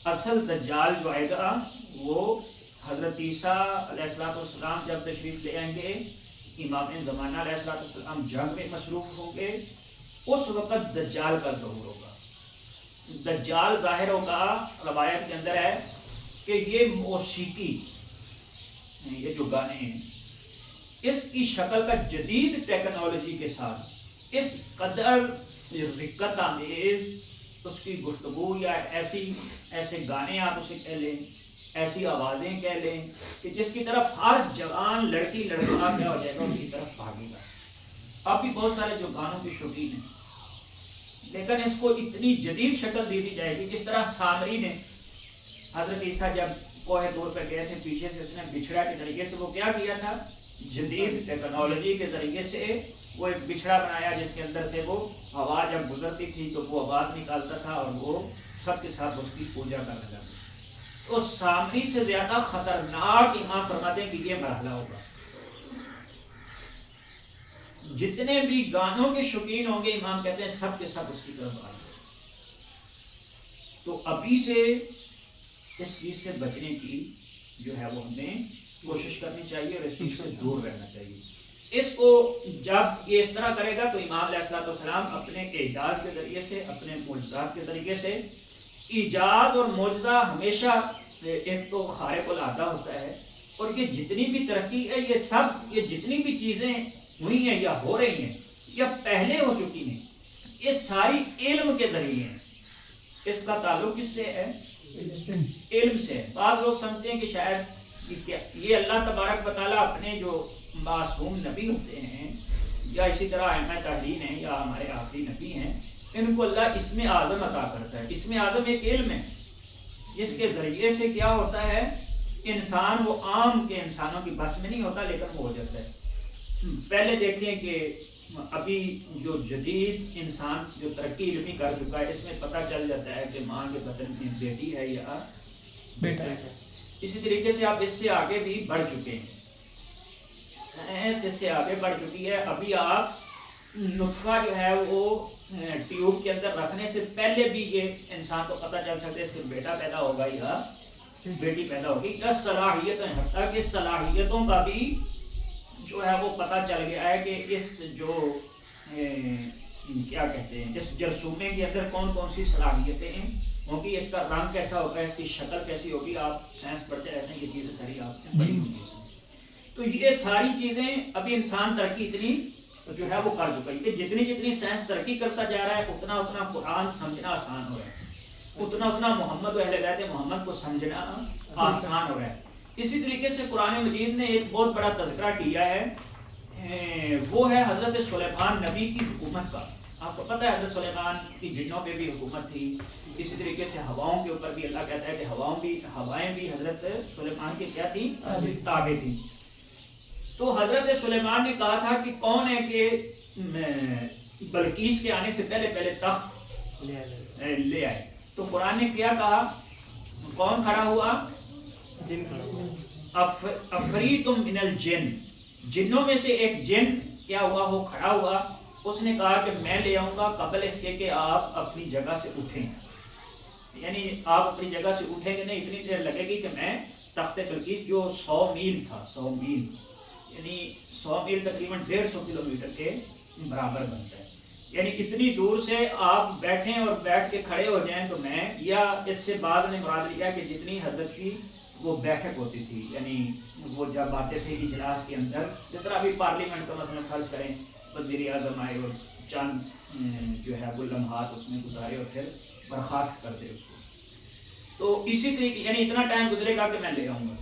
اصل دجال جو آئے گا وہ حضرت عیسیٰ علیہ السلام جب تشریف لے آئیں گے، امام زمانہ علیہ السلام جنگ میں مصروف ہوں گے، اس وقت دجال کا ظہور ہوگا۔ دجال ظاہر ہوگا، روایت کے اندر ہے کہ یہ موسیقی، یہ جو گانے ہیں، اس کی شکل کا جدید ٹیکنالوجی کے ساتھ اس قدر رقت آمیز اس کی گفتگو، یا ایسے گانے آپ اسے کہہ لیں، ایسی آوازیں کہہ لیں کہ جس کی طرف ہر جوان لڑکی لڑکا کیا ہو جائے گا، اس کی طرف بھاگے گا۔ اب بھی بہت سارے جو گانوں کے شوقین ہیں، لیکن اس کو اتنی جدید شکل دے دی جائے گی، جس طرح سامری نے حضرت عیسیٰ جب کوہ طور پہ گئے تھے، پیچھے سے اس نے بچھڑا کے ذریعے سے وہ کیا کیا تھا، جدید ٹیکنالوجی کے ذریعے سے وہ ایک بچھڑا بنایا، جس کے اندر سے وہ ہوا جب گزرتی تھی تو وہ آواز نکالتا تھا، اور وہ سب کے ساتھ اس کی پوجا کرنے لگے۔ تو سامری سے زیادہ خطرناک امام فرماتے ہیں کہ یہ مرحلہ ہوگا۔ جتنے بھی گانوں کے شوقین ہوں گے، امام کہتے ہیں سب کے سب اس کی طرف آ جائیں۔ تو ابھی سے اس چیز سے بچنے کی جو ہے وہ ہمیں کوشش کرنی چاہیے، اور اس چیز سے دور رہنا چاہیے۔ اس کو جب یہ اس طرح کرے گا تو امام علیہ السلام اپنے اعجاز کے ذریعے سے، اپنے معجزات کے ذریعے سے، ایجاد اور معجزہ ہمیشہ ایک تو خارق العادہ ہوتا ہے، اور یہ جتنی بھی ترقی ہے، یہ جتنی بھی چیزیں ہوئی ہیں یا ہو رہی ہیں یا پہلے ہو چکی ہیں، یہ ساری علم کے ذریعے ہیں۔ اس کا تعلق کس سے ہے؟ علم سے۔ بعض لوگ سمجھتے ہیں کہ شاید یہ اللہ تبارک و تعالیٰ اپنے جو معصوم نبی ہوتے ہیں، یا اسی طرح ائمہ تحریر ہیں، یا ہمارے آخری نبی ہیں، ان کو اللہ اسم اعظم عطا کرتا ہے۔ اسم اعظم ایک علم ہے جس کے ذریعے سے کیا ہوتا ہے، انسان وہ عام کے انسانوں کی بس میں نہیں ہوتا، لیکن وہ ہو جاتا ہے۔ پہلے دیکھیں کہ ابھی جو جدید انسان جو ترقی علمی کر چکا ہے، اس میں پتہ چل جاتا ہے کہ ماں کے بدن میں بیٹی ہے یا بیٹا ہے۔ اسی طریقے سے آپ اس سے آگے بھی بڑھ چکے ہیں، سائنس اس سے آگے بڑھ چکی ہے۔ ابھی آپ نطفہ جو ہے وہ ٹیوب کے اندر رکھنے سے پہلے بھی یہ انسان کو پتہ چل سکتا ہے اس سے بیٹا پیدا ہوگا یا بیٹی پیدا ہوگی. یا صلاحیتیں, حتیٰ کہ صلاحیتوں کا بھی جو ہے وہ پتہ چل گیا ہے کہ اس جو کیا کہتے ہیں اس جرثومے کے اندر کون کون سی صلاحیتیں ہیں ہوگی, اس کا رنگ کیسا ہوگا, اس کی شکل کیسی ہوگی. آپ سائنس پڑھتے رہتے ہیں, یہ چیزیں ساری آپ نے پڑھی ہوئی ہیں. تو یہ ساری چیزیں ابھی انسان ترقی اتنی جو ہے وہ کر چکا ہے کہ جتنی جتنی سائنس ترقی کرتا جا رہا ہے اتنا اتنا قرآن سمجھنا آسان ہو رہا ہے, اتنا اتنا محمد و اہل بیت محمد کو سمجھنا آسان ہو رہا ہے. اسی طریقے سے قرآن مجید نے ایک بہت بڑا تذکرہ کیا ہے, وہ ہے حضرت سلیمان نبی کی حکومت کا. آپ کو پتہ ہے حضرت سلیمان کی جنوں پہ بھی حکومت تھی. اسی طریقے سے ہواؤں کے اوپر بھی اللہ کہتا ہے کہ ہوائیں بھی حضرت سلیمان کی کیا تھی, تابع تھی. تو حضرت سلیمان نے کہا تھا کہ کون ہے کہ بلقیس کے آنے سے پہلے تخت لے آئے. تو قرآن نے کیا کہا, کون کھڑا ہوا, جن کھڑا, افریت من الجن, جنوں میں سے ایک جن کیا ہوا, وہ کھڑا ہوا. اس نے کہا کہ میں لے آؤں گا قبل اس کے کہ آپ اپنی جگہ سے اٹھیں, یعنی آپ اپنی جگہ سے اٹھیں گے نہیں, اتنی دیر لگے گی کہ میں تخت بلقیس جو 100 میل تھا, 100 میل یعنی 100 میل تقریباً 150 کلومیٹر کے برابر بنتا ہے. یعنی اتنی دور سے آپ بیٹھیں اور بیٹھ کے کھڑے ہو جائیں تو میں, یا اس سے بعد نے مراد لیا کہ جتنی حضرت کی وہ بیٹھک ہوتی تھی, یعنی وہ جب آتے تھے اجلاس کے اندر, جس طرح ابھی پارلیمنٹ کا مثلا فرض کریں وزیر اعظم آئے اور چند جو ہے وہ لمحات اس میں گزارے اور پھر برخاست کر دے اس کو, تو اسی طریقے یعنی اتنا ٹائم گزرے گا کہ میں لے آؤں گا.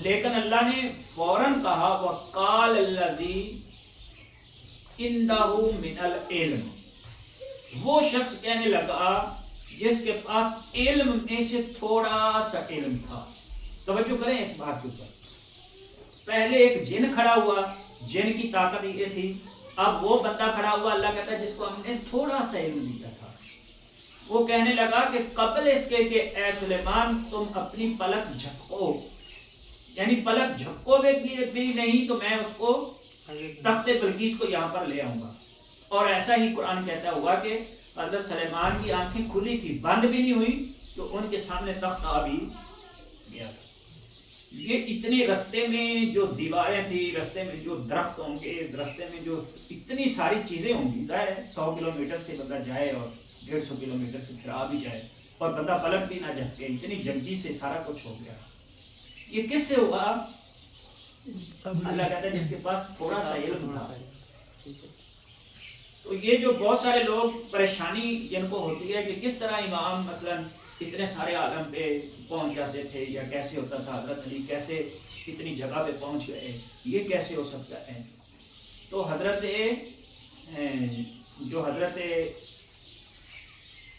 لیکن اللہ نے فوراً کہا وَقَالَ الَّذِي عِندَهُ مِنَ الْعِلْمِ, وہ شخص کہنے لگا جس کے پاس علم میں سے تھوڑا سا علم تھا. توجہ کریں اس بات کے اوپر. پہلے ایک جن کھڑا ہوا, جن کی طاقت یہ تھی. اب وہ بندہ کھڑا ہوا, اللہ کہتا ہے جس کو ہم نے تھوڑا سا علم دیا تھا. وہ کہنے لگا کہ قبل اس کے کہ اے سلیمان تم اپنی پلک جھپکو, یعنی پلک جھپکو بھی نہیں تو میں اس کو تخت بلقیس کو یہاں پر لے آؤں گا. اور ایسا ہی قرآن کہتا ہوا کہ حضرت سلیمان کی آنکھیں کھلی تھی, بند بھی نہیں ہوئی, تو ان کے سامنے تخت آ بھی گیا تھا. یہ اتنے رستے میں جو دیواریں تھی, رستے میں جو درخت ہوں گے, رستے میں جو اتنی ساری چیزیں ہوں گی, ظاہر ہے 100 کلومیٹر سے بندہ جائے اور 150 کلومیٹر سے پھر آ بھی جائے اور بندہ پلک بھی نہ جھپکے, اتنی جلدی سے سارا کچھ ہو گیا. یہ کس سے ہوا؟ اللہ کہتا ہے جس کے پاس تھوڑا سا علم تھا. تو یہ جو بہت سارے لوگ پریشانی جن کو ہوتی ہے کہ کس طرح امام مثلا اتنے سارے عالم پہ پہنچ جاتے تھے, یا کیسے ہوتا تھا حضرت علی کیسے اتنی جگہ پہ پہنچ گئے, یہ کیسے ہو سکتا ہے. تو حضرت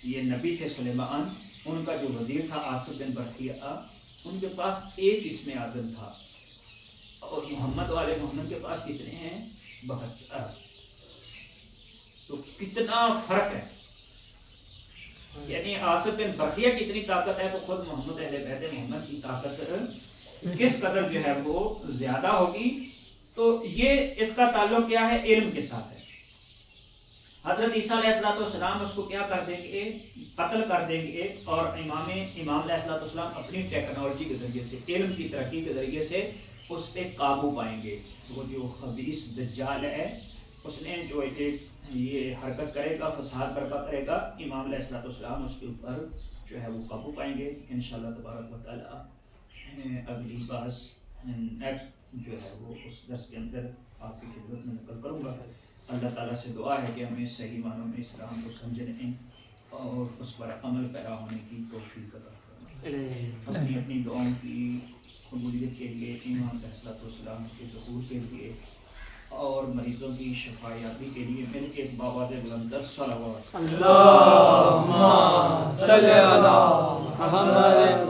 یہ نبی تھے سلیمان, ان کا جو وزیر تھا آصف بن برقیہ, ان کے پاس ایک اسم اعظم تھا, اور محمد والے محمد کے پاس کتنے ہیں, 72. تو کتنا فرق ہے. یعنی آصف بن برقیہ کی اتنی طاقت ہے تو خود محمد اہل بیت محمد کی طاقت کس قدر جو ہے وہ زیادہ ہوگی. تو یہ اس کا تعلق کیا ہے, علم کے ساتھ ہے. حضرت عیسیٰ علیہ السلام اس کو کیا کر دیں گے, قتل کر دیں گے, اور امام علیہ السلام اپنی ٹیکنالوجی کے ذریعے سے, علم کی ترقی کے ذریعے سے اس پہ قابو پائیں گے. وہ جو خبیث دجال ہے اس نے جو ایک یہ حرکت کرے گا, فساد برپا کرے گا, امام علیہ السلام اس کے اوپر جو ہے وہ قابو پائیں گے انشاءاللہ تبارک و تعالی. اگلی بات نیکسٹ جو ہے وہ اس درس کے اندر آپ کی خدمت میں نقل کروں گا. اللہ تعالیٰ سے دعا ہے کہ ہمیں صحیح معنوں میں اسلام کو سمجھنے اور اس پر عمل پیرا ہونے کی توفیق عطا فرمائے. اپنی دعاؤں کی قبولیت کے لیے, امام علیہ السلام کے ظہور کے لیے, اور مریضوں کی شفا یابی کے لیے مل کے ایک باواز بلند صلوات. اللہم صلی علی محمد